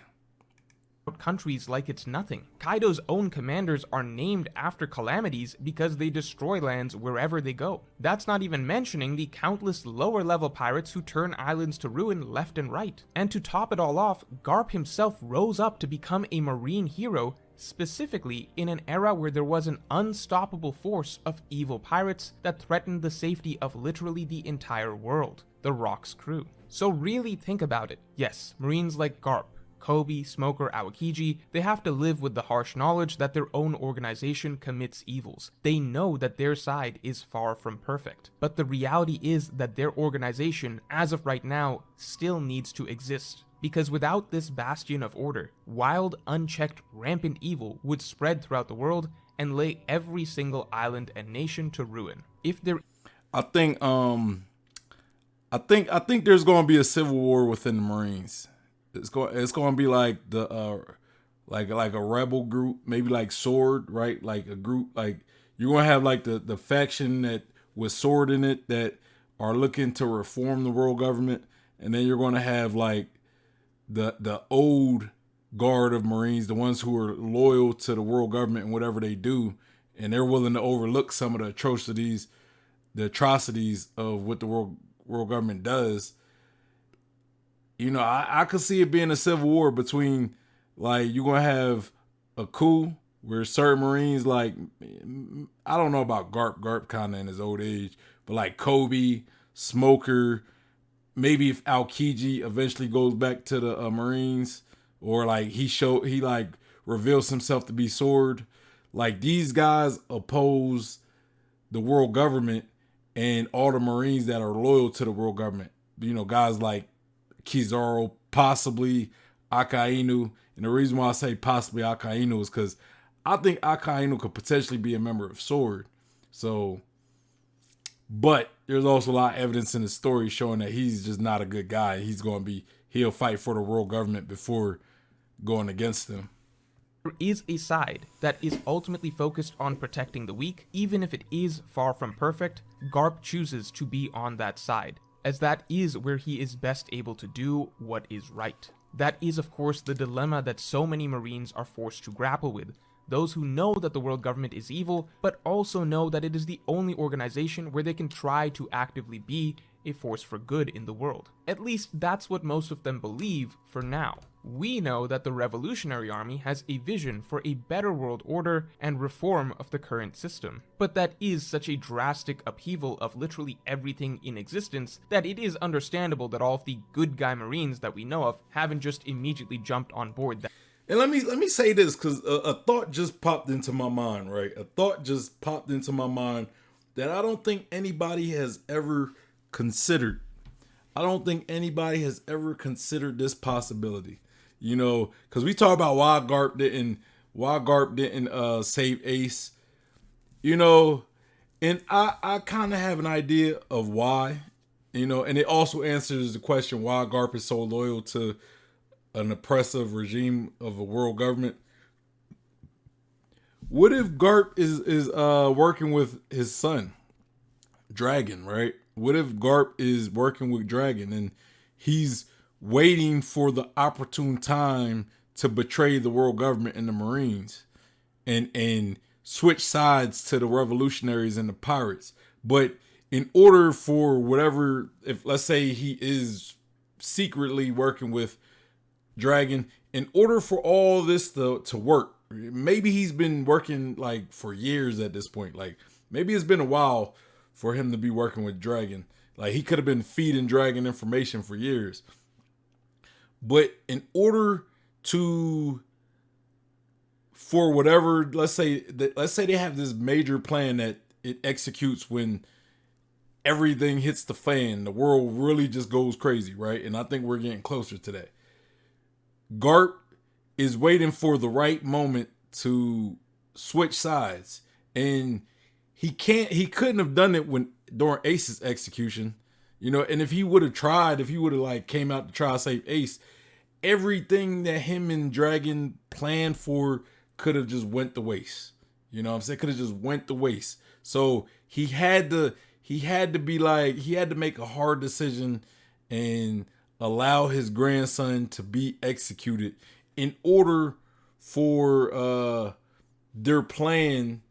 Countries like it's nothing. Kaido's own commanders are named after calamities because they destroy lands wherever they go. That's not even mentioning the countless lower level pirates who turn islands to ruin left and right. And to top it all off, Garp himself rose up to become a marine hero, specifically in an era where there was an unstoppable force of evil pirates that threatened the safety of literally the entire world, the Rock's crew. So really think about it. Yes, marines like Garp, Kobe, Smoker, Aokiji, they have to live with the harsh knowledge that their own organization commits evils. They know that their side is far from perfect. But the reality is that their organization, as of right now, still needs to exist. Because without this bastion of order, wild, unchecked, rampant evil would spread throughout the world and lay every single island and nation to ruin. If there I think there's going to be a civil war within the Marines. It's going to be like the like a rebel group, maybe like Sword, right? Like a group, like you're going to have like the faction that with Sword in it that are looking to reform the world government, and then you're going to have like the old guard of Marines, the ones who are loyal to the world government and whatever they do, and they're willing to overlook some of the atrocities of what the world government does. You know, I could see it being a civil war between, like, you're going to have a coup where certain Marines, like, I don't know about Garp kind of in his old age, but like Kobe, Smoker, maybe if Aokiji eventually goes back to the Marines, or like he like reveals himself to be Sword. Like, these guys oppose the world government and all the Marines that are loyal to the world government. You know, guys like Kizaru, possibly Akainu. And the reason why I say possibly Akainu is because I think Akainu could potentially be a member of Sword. So, but there's also a lot of evidence in the story showing that he's just not a good guy. He'll fight for the world government before going against them. There is a side that is ultimately focused on protecting the weak, even if it is far from perfect. Garp chooses to be on that side, as that is where he is best able to do what is right. That is, of course, the dilemma that so many Marines are forced to grapple with. Those who know that the world government is evil, but also know that it is the only organization where they can try to actively be a force for good in the world. At least that's what most of them believe for now. We know that the Revolutionary Army has a vision for a better world order and reform of the current system. But that is such a drastic upheaval of literally everything in existence that it is understandable that all of the good guy Marines that we know of haven't just immediately jumped on board that. And let me say this, because a thought just popped into my mind, right? A thought just popped into my mind that I don't think anybody has ever considered. I don't think anybody has ever considered this possibility. You know, because we talk about why Garp didn't save Ace. You know, and I kind of have an idea of why. You know, and it also answers the question why Garp is so loyal to an oppressive regime of a world government. What if Garp is working with his son, Dragon, right? What if Garp is working with Dragon and he's waiting for the opportune time to betray the world government and the Marines and switch sides to the revolutionaries and the pirates? But in order for whatever, if let's say he is secretly working with Dragon, in order for all this to work, maybe he's been working like for years at this point. Like maybe it's been a while for him to be working with Dragon. Like he could have been feeding Dragon information for years. But in order for whatever, let's say they have this major plan that it executes when everything hits the fan, the world really just goes crazy, right? And I think we're getting closer to that. Garp is waiting for the right moment to switch sides, and he couldn't have done it during Ace's execution, you know. And if he would have like came out to try to save Ace, everything that him and Dragon planned for could have just went to waste. You know what I'm saying? Could have just went to waste. So he had to be like, he had to make a hard decision and allow his grandson to be executed in order for their plan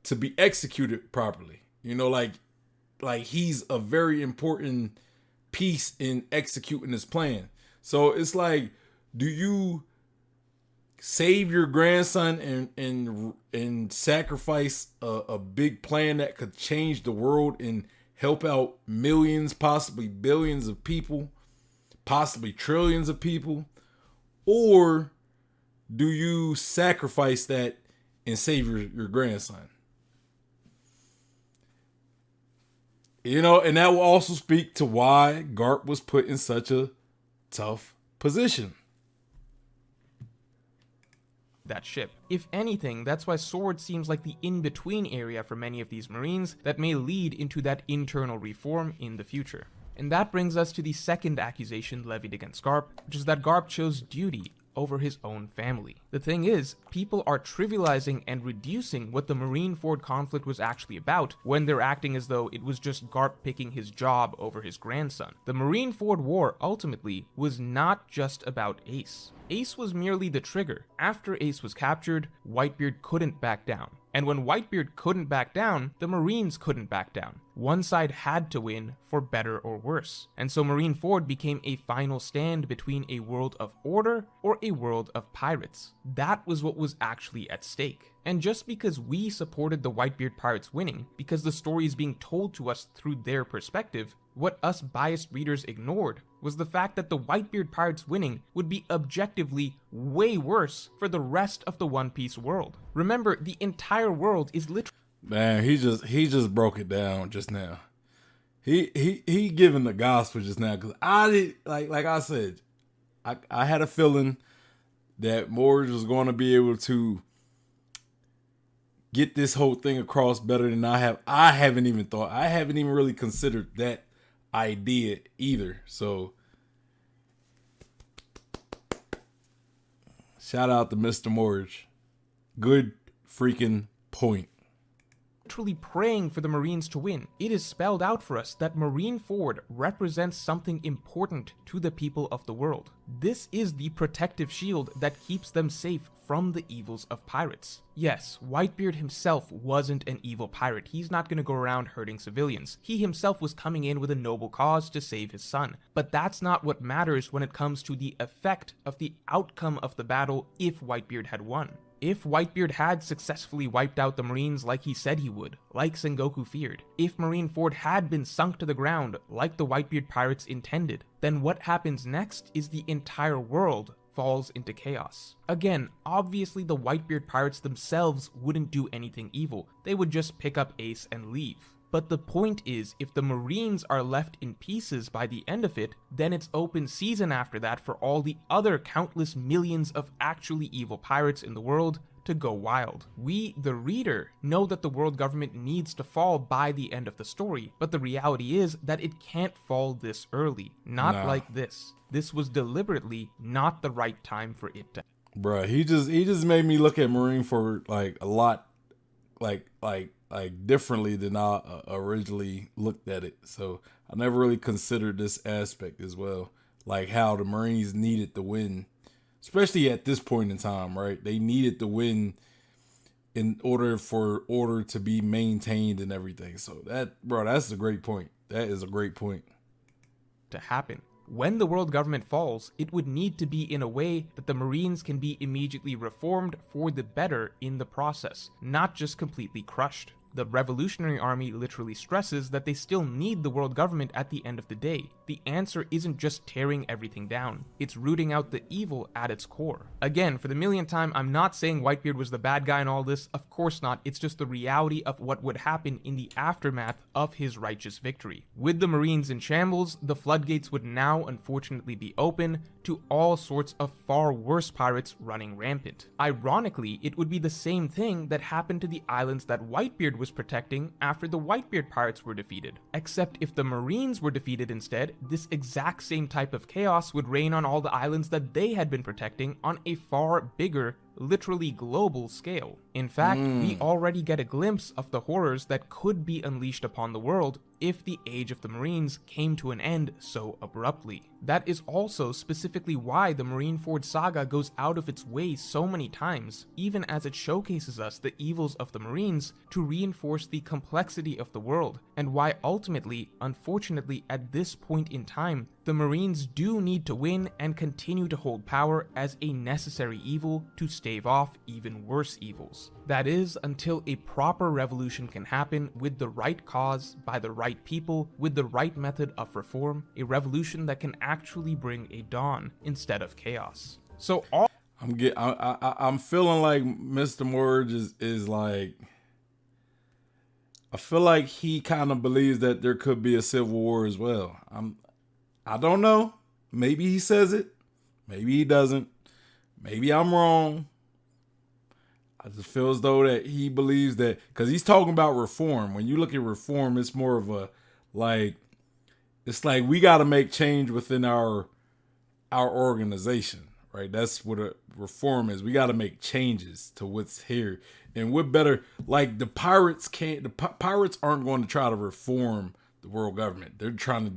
to be executed properly. You know, like he's a very important piece in executing his plan. So it's like, do you save your grandson and sacrifice a big plan that could change the world and help out millions, possibly billions of people, possibly trillions of people? Or do you sacrifice that and save your grandson? You know, and that will also speak to why Garp was put in such a tough position. That ship. If anything, that's why Sword seems like the in-between area for many of these Marines that may lead into that internal reform in the future. And that brings us to the second accusation levied against Garp, which is that Garp chose duty over his own family. The thing is, people are trivializing and reducing what the Marine-Ford conflict was actually about when they're acting as though it was just Garp picking his job over his grandson. The Marine-Ford War ultimately was not just about Ace. Ace was merely the trigger. After Ace was captured, Whitebeard couldn't back down. And when Whitebeard couldn't back down, the Marines couldn't back down. One side had to win, for better or worse. And so Marine-Ford became a final stand between a world of order or a world of pirates. That was what was actually at stake. And just because we supported the Whitebeard pirates winning, because the story is being told to us through their perspective, what us biased readers ignored was the fact that the Whitebeard pirates winning would be objectively way worse for the rest of the One Piece world. Remember, the entire world is literally... Man, he just broke it down just now. He giving the gospel just now, because I did, like I said, I had a feeling that Morj was going to be able to get this whole thing across better than I have. I haven't even really considered that idea either. So shout out to Mr. Morj. Good freaking point. Literally praying for the Marines to win. It is spelled out for us that Marine-Ford represents something important to the people of the world. This is the protective shield that keeps them safe from the evils of pirates. Yes, Whitebeard himself wasn't an evil pirate. He's not going to go around hurting civilians. He himself was coming in with a noble cause to save his son. But that's not what matters when it comes to the effect of the outcome of the battle if Whitebeard had won. If Whitebeard had successfully wiped out the Marines like he said he would, like Sengoku feared, if Marine-Ford had been sunk to the ground like the Whitebeard pirates intended, then what happens next is the entire world falls into chaos. Again, obviously the Whitebeard pirates themselves wouldn't do anything evil. They would just pick up Ace and leave. But the point is, if the Marines are left in pieces by the end of it, then it's open season after that for all the other countless millions of actually evil pirates in the world to go wild. We, the reader, know that the world government needs to fall by the end of the story, but the reality is that it can't fall this early. Not like this. This was deliberately not the right time for it to. Bruh, he just made me look at Marine-Ford like a lot like differently than I originally looked at it. So I never really considered this aspect as well, like how the Marines needed to win, especially at this point in time, right? They needed to win in order for order to be maintained and everything. So that's a great point. That is a great point. To happen. When the world government falls, it would need to be in a way that the Marines can be immediately reformed for the better in the process, not just completely crushed. The Revolutionary Army literally stresses that they still need the world government at the end of the day. The answer isn't just tearing everything down, it's rooting out the evil at its core. Again, for the millionth time, I'm not saying Whitebeard was the bad guy in all this, of course not, it's just the reality of what would happen in the aftermath of his righteous victory. With the Marines in shambles, the floodgates would now unfortunately be open to all sorts of far worse pirates running rampant. Ironically, it would be the same thing that happened to the islands that Whitebeard was protecting after the Whitebeard pirates were defeated. Except if the Marines were defeated instead, this exact same type of chaos would reign on all the islands that they had been protecting on a far bigger literally global scale. In fact, we already get a glimpse of the horrors that could be unleashed upon the world if the age of the Marines came to an end so abruptly. That is also specifically why the Marineford saga goes out of its way so many times, even as it showcases us the evils of the Marines to reinforce the complexity of the world, and why ultimately, unfortunately at this point in time, the Marines do need to win and continue to hold power as a necessary evil to stave off even worse evils. That is, until a proper revolution can happen with the right cause, by the right people, with the right method of reform, a revolution that can actually bring a dawn instead of chaos. So all I'm feeling like Mr. Morj is like, I feel like he kind of believes that there could be a civil war as well. I don't know. Maybe he says it. Maybe he doesn't. Maybe I'm wrong. I just feel as though that he believes that, because he's talking about reform. When you look at reform, it's more of a it's like we got to make change within our organization, right? That's what a reform is. We got to make changes to what's here, and what better? Like the pirates can't. The pirates aren't going to try to reform the world government. They're trying to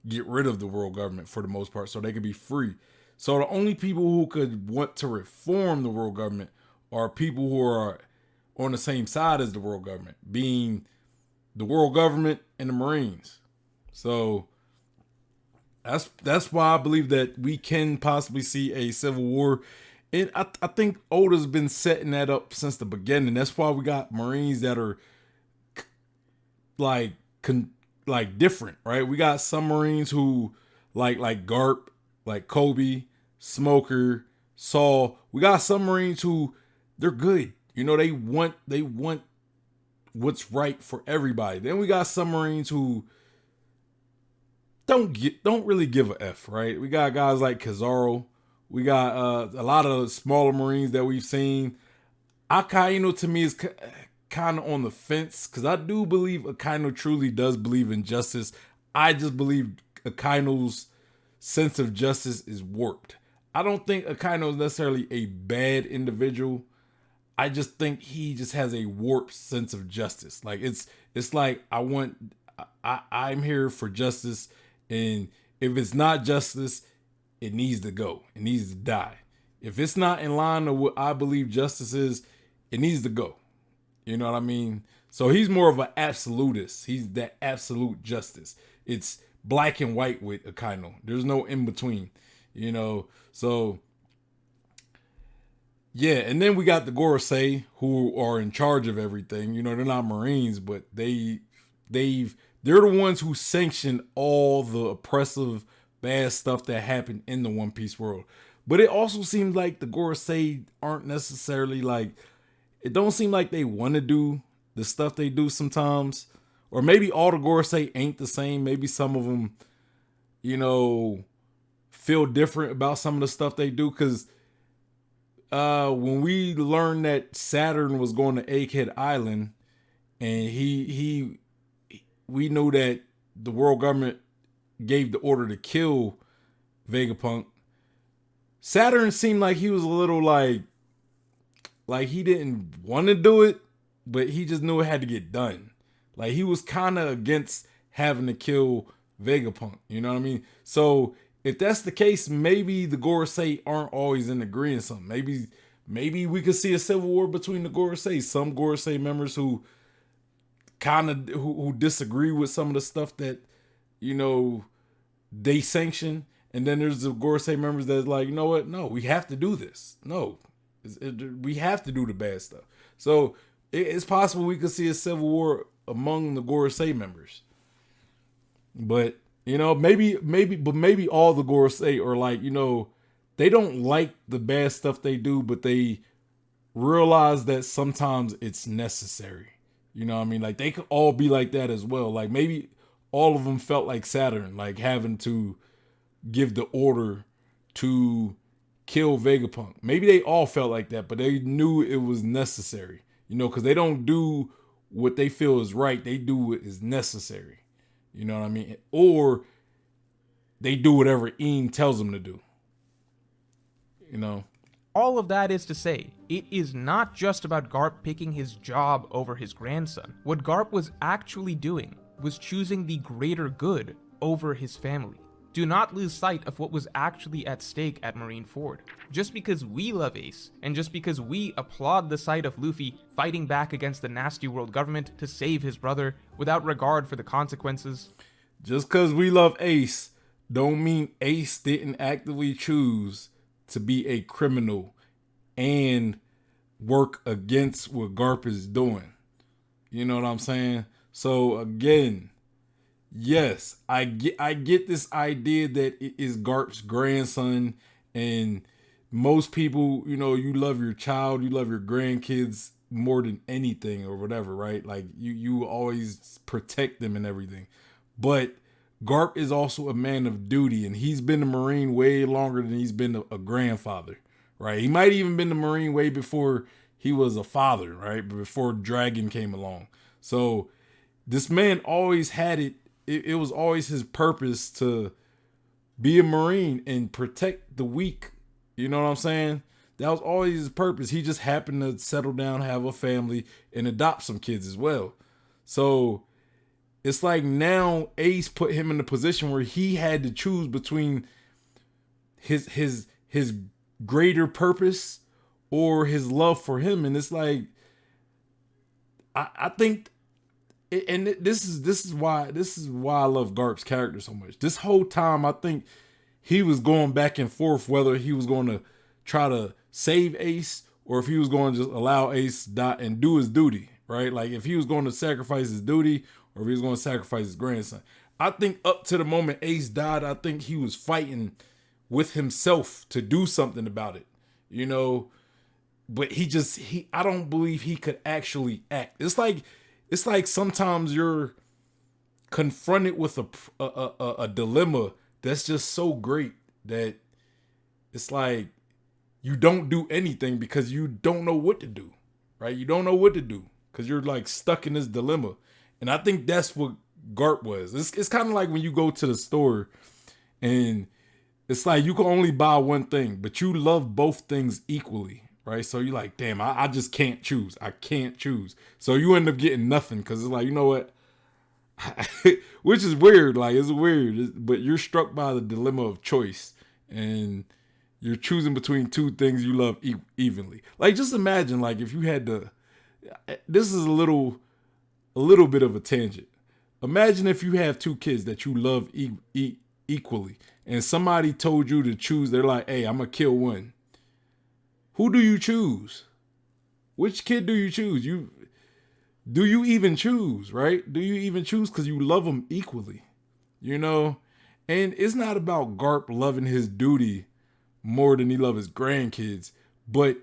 get rid of the world government for the most part, so they can be free. So the only people who could want to reform the world government are people who are on the same side as the world government, being the world government and the Marines. So that's why I believe that we can possibly see a civil war. And I think Oda's been setting that up since the beginning. That's why we got Marines that are like different, right? We got some Marines who like Garp, like Kobe, Smoker, Saul. We got some Marines who they're good. You know, they want what's right for everybody. Then we got some Marines who don't really give a F, right? We got guys like Kizaru. We got a lot of smaller Marines that we've seen. Akainu to me is kind of on the fence, because I do believe Akainu truly does believe in justice. I just believe Akainu's sense of justice is warped. I don't think Akainu is necessarily a bad individual. I just think he just has a warped sense of justice. Like it's like I'm here for justice, and if it's not justice, it needs to go. It needs to die. If it's not in line with what I believe justice is, it needs to go. You know what I mean? So he's more of an absolutist. He's that absolute justice. It's black and white with Akainu. There's no in between. You know, so yeah, and then we got the Gorosei, who are in charge of everything. You know, they're not Marines, but they're the ones who sanction all the oppressive, bad stuff that happened in the One Piece world. But it also seems like the Gorosei aren't necessarily like, it don't seem like they want to do the stuff they do sometimes. Or maybe all the Gorosei ain't the same. Maybe some of them, you know, feel different about some of the stuff they do. Because when we learned that Saturn was going to Egghead Island, and we knew that the world government gave the order to kill Vegapunk, Saturn seemed like he was a little like he didn't want to do it, but he just knew it had to get done. Like he was kind of against having to kill Vegapunk, you know what I mean? So if that's the case, maybe the Gorosei aren't always in agreement. Something. Maybe we could see a civil war between the Gorosei. Some Gorosei members who who disagree with some of the stuff that, you know, they sanction, and then there's the Gorosei members that's like, you know what? No, we have to do this. No, we have to do the bad stuff. So it's possible we could see a civil war among the Gorosei members. But you know, maybe all the Gorosei are like, you know, they don't like the bad stuff they do, but they realize that sometimes it's necessary. You know what I mean? Like they could all be like that as well. Like maybe all of them felt like Saturn, like having to give the order to kill Vegapunk. Maybe they all felt like that, but they knew it was necessary. You know, because they don't do what they feel is right. They do what is necessary. You know what I mean? Or they do whatever Eam tells them to do. You know? All of that is to say, it is not just about Garp picking his job over his grandson. What Garp was actually doing was choosing the greater good over his family. Do not lose sight of what was actually at stake at Marineford. Just because we love Ace, and just because we applaud the sight of Luffy fighting back against the nasty world government to save his brother without regard for the consequences. Just because we love Ace, don't mean Ace didn't actively choose to be a criminal and work against what Garp is doing. You know what I'm saying? So again, yes, I get this idea that it is Garp's grandson, and most people, you know, you love your child, you love your grandkids more than anything or whatever, right? Like you always protect them and everything. But Garp is also a man of duty, and he's been a Marine way longer than he's been a grandfather, right? He might even been a Marine way before he was a father, right? Before Dragon came along. So this man always had it. It was always his purpose to be a Marine and protect the weak. You know what I'm saying? That was always his purpose. He just happened to settle down, have a family, and adopt some kids as well. So it's like now Ace put him in a position where he had to choose between his greater purpose or his love for him. And it's like, I think, and this is why I love Garp's character so much. This whole time, I think he was going back and forth whether he was going to try to save Ace or if he was going to just allow Ace die and do his duty, right? Like if he was going to sacrifice his duty or if he was going to sacrifice his grandson. I think up to the moment Ace died, I think he was fighting with himself to do something about it, you know. But I don't believe he could actually act. It's like sometimes you're confronted with a dilemma that's just so great that it's like you don't do anything because you don't know what to do, right? You don't know what to do because you're like stuck in this dilemma. And I think that's what Garp was. It's kind of like when you go to the store and it's like you can only buy one thing, but you love both things equally, right? So you're like, damn, I just can't choose. I can't choose. So you end up getting nothing because it's like, you know what? Which is weird. Like, it's weird. But you're struck by the dilemma of choice. And you're choosing between two things you love evenly. Like, just imagine, like, if you had to... This is a little bit of a tangent. Imagine if you have two kids that you love equally. And somebody told you to choose. They're like, hey, I'm going to kill one. Who do you choose? Which kid do you choose? Do you even choose, right? Do you even choose? Because you love them equally, you know? And it's not about Garp loving his duty more than he loves his grandkids, but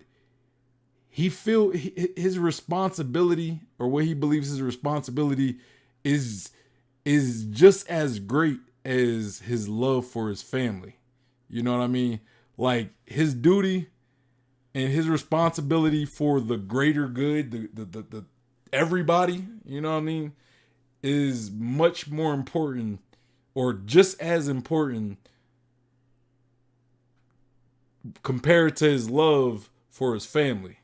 he feel his responsibility, or what he believes his responsibility is just as great as his love for his family. You know what I mean? Like his duty and his responsibility for the greater good, the everybody, you know what I mean, is much more important or just as important compared to his love for his family,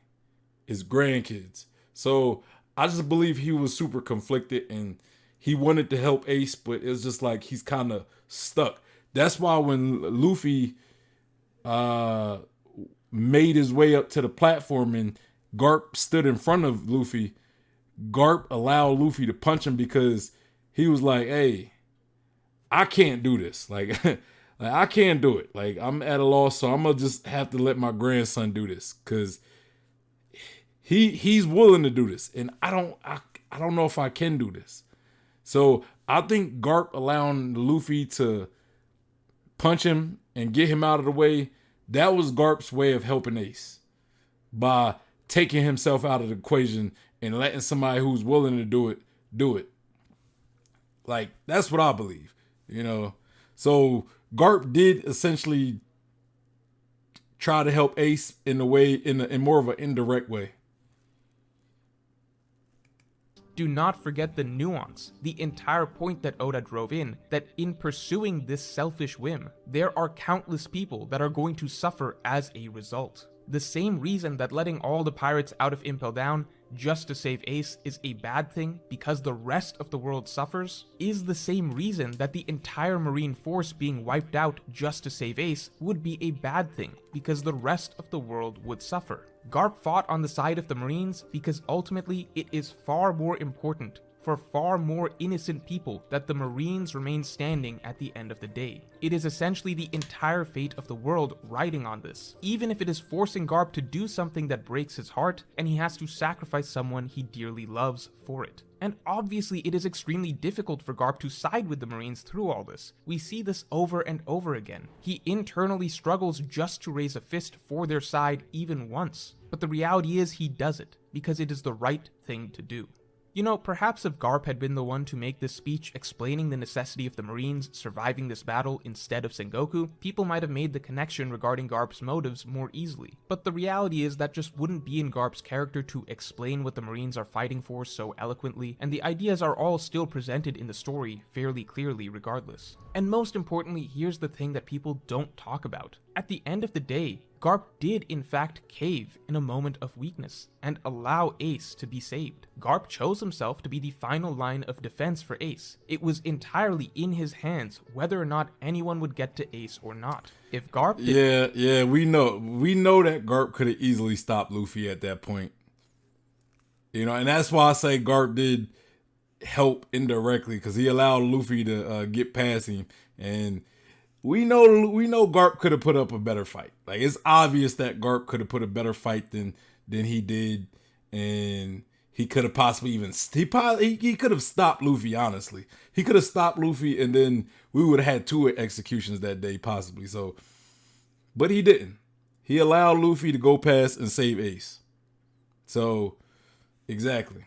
his grandkids. So I just believe he was super conflicted and he wanted to help Ace, but it's just like he's kind of stuck. That's why when Luffy made his way up to the platform and Garp stood in front of Luffy, Garp allowed Luffy to punch him because he was like, hey, I can't do this. Like, I can't do it. Like, I'm at a loss, so I'm going to just have to let my grandson do this because he's willing to do this. And I don't know if I can do this. So I think Garp allowing Luffy to punch him and get him out of the way, that was Garp's way of helping Ace by taking himself out of the equation and letting somebody who's willing to do it. Like, that's what I believe, you know? So Garp did essentially try to help Ace in more of an indirect way. Do not forget the nuance, the entire point that Oda drove in, that in pursuing this selfish whim, there are countless people that are going to suffer as a result. The same reason that letting all the pirates out of Impel Down just to save Ace is a bad thing because the rest of the world suffers, is the same reason that the entire Marine force being wiped out just to save Ace would be a bad thing because the rest of the world would suffer. Garp fought on the side of the Marines because ultimately it is far more important for far more innocent people that the Marines remain standing at the end of the day. It is essentially the entire fate of the world riding on this, even if it is forcing Garp to do something that breaks his heart and he has to sacrifice someone he dearly loves for it. And obviously it is extremely difficult for Garp to side with the Marines through all this. We see this over and over again. He internally struggles just to raise a fist for their side even once, but the reality is he does it because it is the right thing to do. You know, perhaps if Garp had been the one to make this speech explaining the necessity of the Marines surviving this battle instead of Sengoku, people might have made the connection regarding Garp's motives more easily. But the reality is that just wouldn't be in Garp's character to explain what the Marines are fighting for so eloquently, and the ideas are all still presented in the story fairly clearly regardless. And most importantly, here's the thing that people don't talk about. At the end of the day, Garp did in fact cave in a moment of weakness and allow Ace to be saved. Garp chose himself to be the final line of defense for Ace. It was entirely in his hands whether or not anyone would get to Ace or not. If Garp did we know that Garp could have easily stopped Luffy at that point. You know, and that's why I say Garp did help indirectly because he allowed Luffy to get past him, and we know Garp could have put up a better fight. Like, it's obvious that Garp could have put a better fight than he did, and he could have possibly even he could have stopped Luffy. Honestly, he could have stopped Luffy, and then we would have had 2 executions that day possibly. So, but he didn't. He allowed Luffy to go past and save Ace. So, exactly.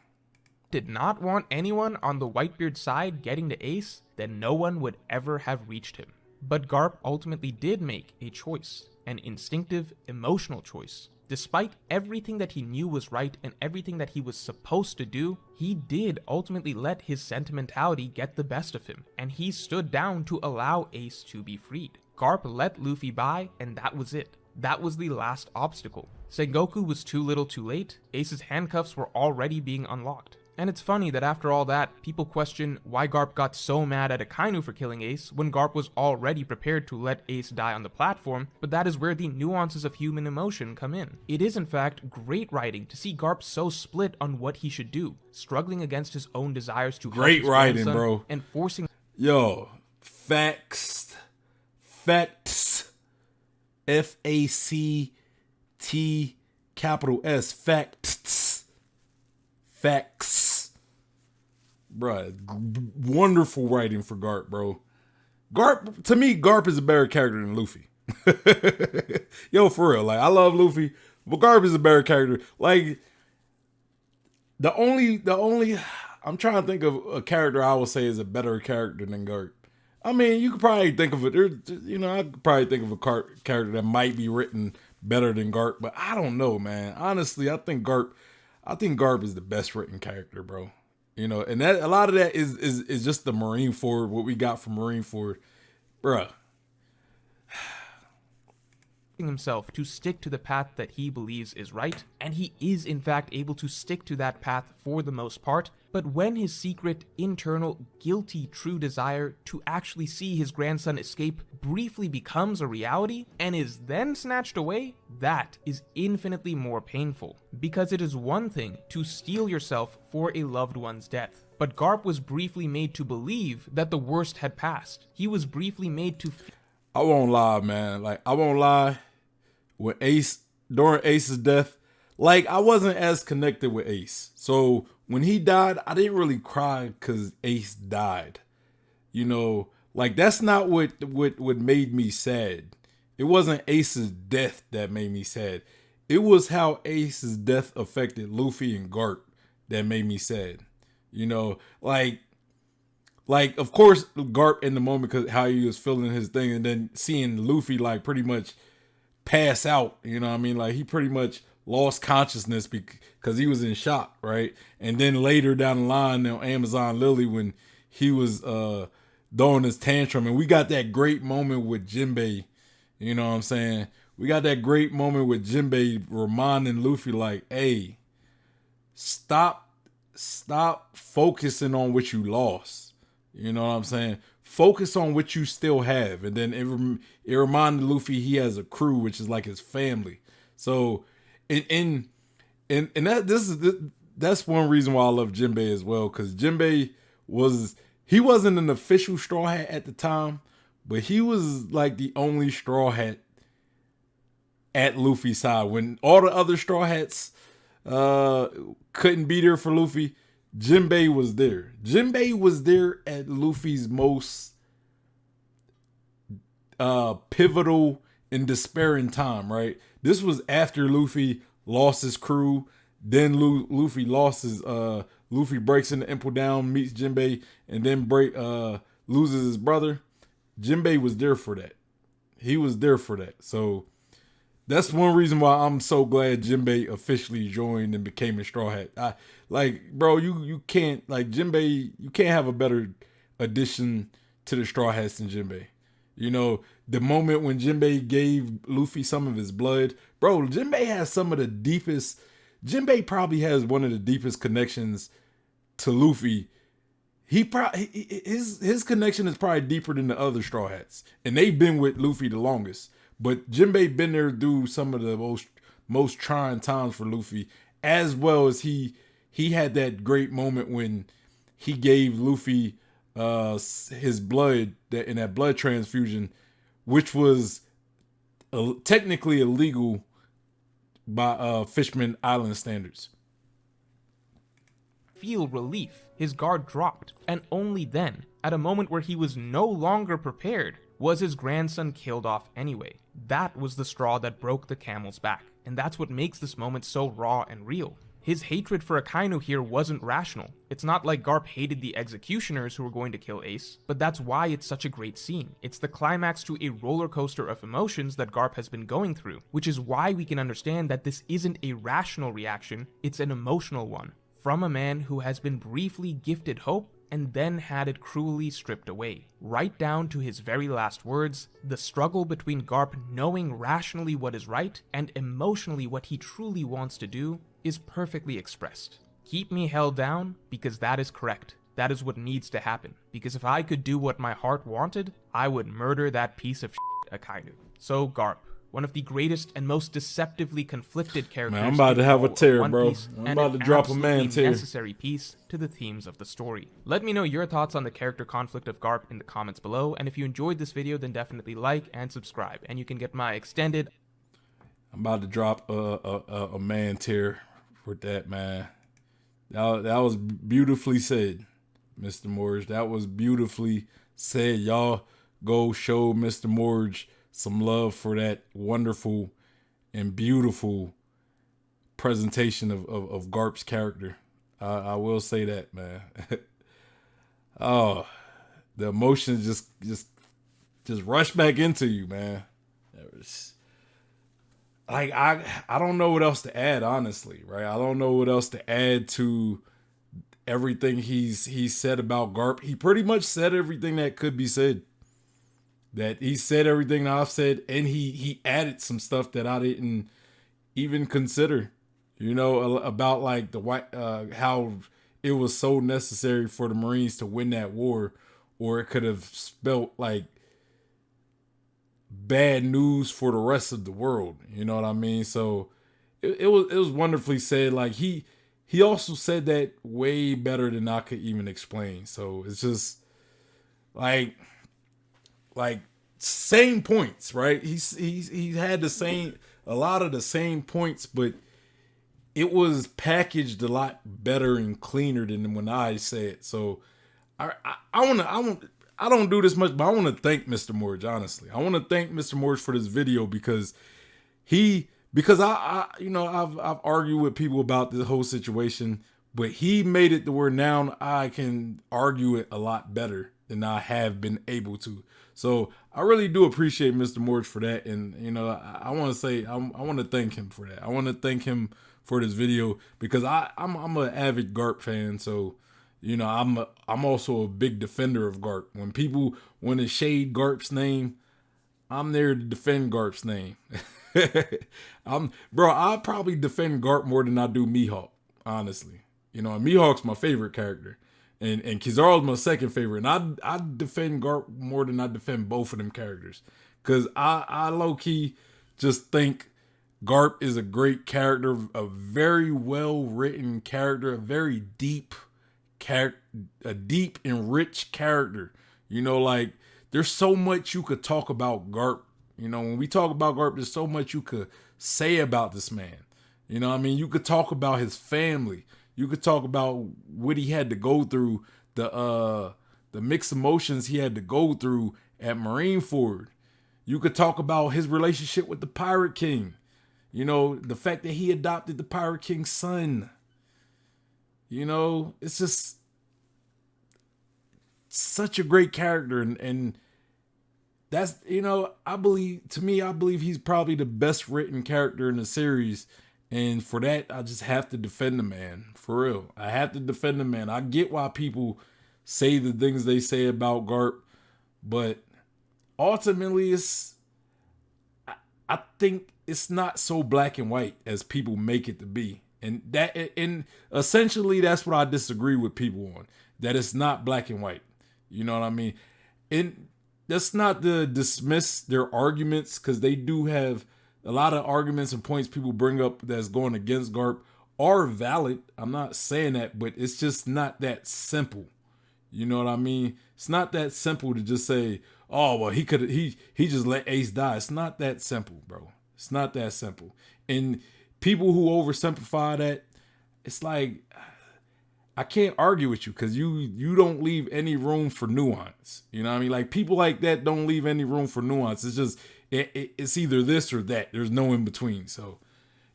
Did not want anyone on the Whitebeard side getting to Ace, then no one would ever have reached him. But Garp ultimately did make a choice, an instinctive, emotional choice. Despite everything that he knew was right and everything that he was supposed to do, he did ultimately let his sentimentality get the best of him, and he stood down to allow Ace to be freed. Garp let Luffy by, and that was it. That was the last obstacle. Sengoku was too little too late. Ace's handcuffs were already being unlocked. And it's funny that after all that, people question why Garp got so mad at Akainu for killing Ace when Garp was already prepared to let Ace die on the platform, but that is where the nuances of human emotion come in. It is in fact great writing to see Garp so split on what he should do, struggling against his own desires to help his writing, grandson bro. And forcing facts, F-A-C-T capital S, facts. Bruh, wonderful writing for Garp, bro. To me, Garp is a better character than Luffy. Yo, for real. Like, I love Luffy, but Garp is a better character. Like, the only I'm trying to think of a character I would say is a better character than Garp. I mean, you could probably think of it. I could probably think of a character that might be written better than Garp, but I don't know, man. Honestly, I think Garp is the best written character, bro. You know, and that a lot of that is just the Marine Ford, what we got from Marine Ford, bruh. himself to stick to the path that he believes is right, and he is in fact able to stick to that path for the most part, but when his secret, internal, guilty true desire to actually see his grandson escape briefly becomes a reality and is then snatched away, that is infinitely more painful, because it is one thing to steel yourself for a loved one's death. But Garp was briefly made to believe that the worst had passed. He was briefly made to I won't lie, man. Like, I won't lie. During Ace's death, like, I wasn't as connected with Ace. So when he died, I didn't really cry because Ace died. You know, like, that's not what made me sad. It wasn't Ace's death that made me sad. It was how Ace's death affected Luffy and Garp that made me sad. You know, like, of course, Garp in the moment because how he was feeling his thing, and then seeing Luffy like pretty much pass out. You know what I mean? Like, he pretty much lost consciousness because he was in shock, right? And then later down the line on Amazon Lily when he was throwing his tantrum, and we got that great moment with Jinbei. You know what I'm saying? we got that great moment with Jinbei reminding Luffy like, "Hey, stop focusing on what you lost. You know what I'm saying? Focus on what you still have." And then it reminded Luffy he has a crew, which is like his family. So, and that's one reason why I love Jinbei as well, because Jinbei he wasn't an official Straw Hat at the time, but he was like the only Straw Hat at Luffy's side when all the other Straw Hats couldn't be there for Luffy. Jinbei was there. Jinbei was there at Luffy's most pivotal and despairing time, right? This was after Luffy lost his crew. Then Luffy lost his Luffy breaks into Impel Down, meets Jinbei, and then loses his brother. Jinbei was there for that. He was there for that. So that's one reason why I'm so glad Jinbei officially joined and became a Straw Hat. Bro, you can't, like, Jinbei, you can't have a better addition to the Straw Hats than Jinbei. You know, the moment when Jinbei gave Luffy some of his blood, bro, Jinbei probably has one of the deepest connections to Luffy. His connection is probably deeper than the other Straw Hats, and they've been with Luffy the longest. But Jinbei been there through some of the most trying times for Luffy, as well as he had that great moment when he gave Luffy his blood in that blood transfusion, which was technically illegal by Fishman Island standards. Feel relief. His guard dropped, and only then, at a moment where he was no longer prepared, was his grandson killed off anyway. That was the straw that broke the camel's back, and that's what makes this moment so raw and real. His hatred for Akainu here wasn't rational. It's not like Garp hated the executioners who were going to kill Ace, but that's why it's such a great scene. It's the climax to a roller coaster of emotions that Garp has been going through, which is why we can understand that this isn't a rational reaction, it's an emotional one, from a man who has been briefly gifted hope and then had it cruelly stripped away. Right down to his very last words, the struggle between Garp knowing rationally what is right and emotionally what he truly wants to do is perfectly expressed. Keep me held down because that is correct. That is what needs to happen. Because if I could do what my heart wanted, I would murder that piece of shit Akainu. So Garp, one of the greatest and most deceptively conflicted characters. Man, I'm about to have a tear, bro. I'm and about to drop a man tear. Necessary piece to the themes of the story. Let me know your thoughts on the character conflict of Garp in the comments below, and if you enjoyed this video, then definitely like and subscribe, and you can get my extended. I'm about to drop a man tear with that, man. That was beautifully said, Mr. Morj. That was beautifully said. Y'all go show Mr. Morj some love for that wonderful and beautiful presentation of Garp's character. I will say that, man. Oh, the emotions just rush back into you, man. Like, I don't know what else to add, honestly, right? I don't know what else to add to everything he's said about Garp. He pretty much said everything that could be said. That he said everything that I've said, and he added some stuff that I didn't even consider, you know, about like how it was so necessary for the Marines to win that war, or it could have spelt like bad news for the rest of the world. You know what I mean? So it was wonderfully said. Like he also said that way better than I could even explain. So it's just like same points, right? He had a lot of the same points, but it was packaged a lot better and cleaner than when I say it. So I don't do this much, but I want to thank Mr. Morj, honestly. I want to thank Mr. Morj for this video because I've argued with people about this whole situation, but he made it to where now I can argue it a lot better than I have been able to. So I really do appreciate Mr. Morj for that. And, you know, I want to say, I want to thank him for that. I want to thank him for this video because I'm an avid Garp fan. So, you know, I'm also a big defender of Garp. When people want to shade Garp's name, I'm there to defend Garp's name. Bro, I'll probably defend Garp more than I do Mihawk, honestly. You know, and Mihawk's my favorite character. And Kizaru's my second favorite. And I defend Garp more than I defend both of them characters. Cause I low-key just think Garp is a great character, a very well-written character, a very deep character, a deep and rich character. You know, like there's so much you could talk about Garp. You know, when we talk about Garp, there's so much you could say about this man. You know what I mean? You could talk about his family. You could talk about what he had to go through, the mixed emotions he had to go through at Marineford. You could talk about his relationship with the Pirate King. You know, the fact that he adopted the Pirate King's son. You know, it's just such a great character. And that's, you know, I believe he's probably the best written character in the series. And for that, I just have to defend the man. For real. I have to defend the man. I get why people say the things they say about Garp, but ultimately I think it's not so black and white as people make it to be. And essentially that's what I disagree with people on. That it's not black and white. You know what I mean? And that's not to dismiss their arguments, because they do have a lot of arguments and points people bring up that's going against Garp are valid. I'm not saying that, but it's just not that simple. You know what I mean? It's not that simple to just say, oh, well, he just let Ace die. It's not that simple, bro. It's not that simple. And people who oversimplify that, it's like, I can't argue with you, because you don't leave any room for nuance. You know what I mean? Like, people like that don't leave any room for nuance. It's just, it's either this or that. There's no in between. So,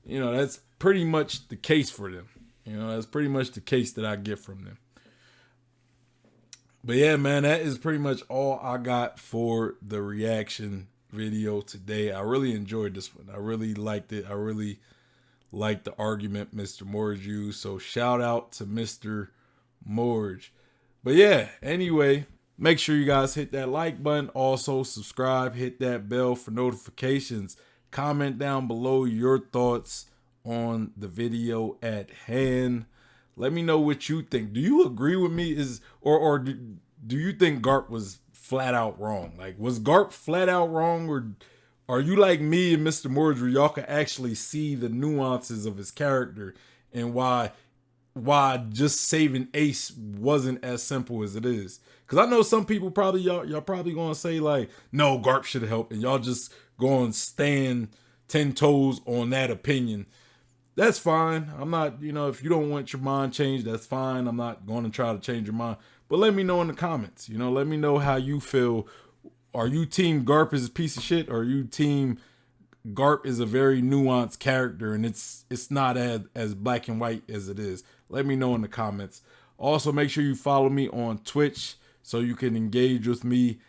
you know, that's pretty much the case for them. You know, that's pretty much the case that I get from them. But yeah, man, that is pretty much all I got for the reaction video today. I really enjoyed this one. I really liked it. I really liked the argument Mr. Morj used. So shout out to Mr. Morj. But yeah, anyway, make sure you guys hit that like button. Also subscribe, hit that bell for notifications. Comment down below your thoughts on the video at hand. Let me know what you think. Do you agree with me? Or do you think Garp was flat out wrong? Like, was Garp flat out wrong, or are you like me and Mr. Morj, where y'all can actually see the nuances of his character and why just saving Ace wasn't as simple as it is? Because I know some people probably y'all probably gonna say like, no, Garp should have helped, and y'all just going stand 10 toes on that opinion. That's fine. I'm not, you know, if you don't want your mind changed, that's fine. I'm not going to try to change your mind. But let me know in the comments. You know, let me know how you feel. Are you team Garp is a piece of shit? Or are you team Garp is a very nuanced character and it's not as black and white as it is? Let me know in the comments. Also, make sure you follow me on Twitch so you can engage with me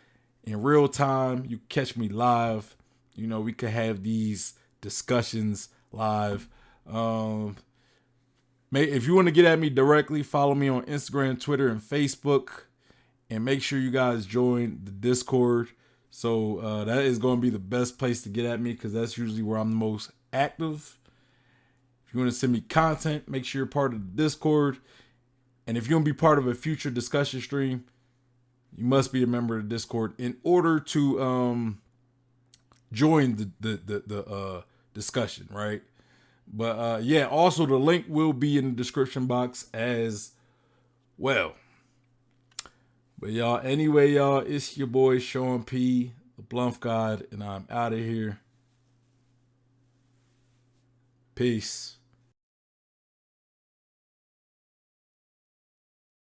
in real time. You catch me live. You know, we could have these discussions live. If you want to get at me directly, follow me on Instagram, Twitter, and Facebook, and make sure you guys join the Discord. So that is going to be the best place to get at me, because that's usually where I'm the most active. If you want to send me content, make sure you're part of the Discord. And if you want to be part of a future discussion stream, you must be a member of the Discord in order to join the discussion, right? But yeah, also the link will be in the description box as well. But y'all, anyway, y'all, it's your boy Sean P, the Bluff God, and I'm out of here. Peace.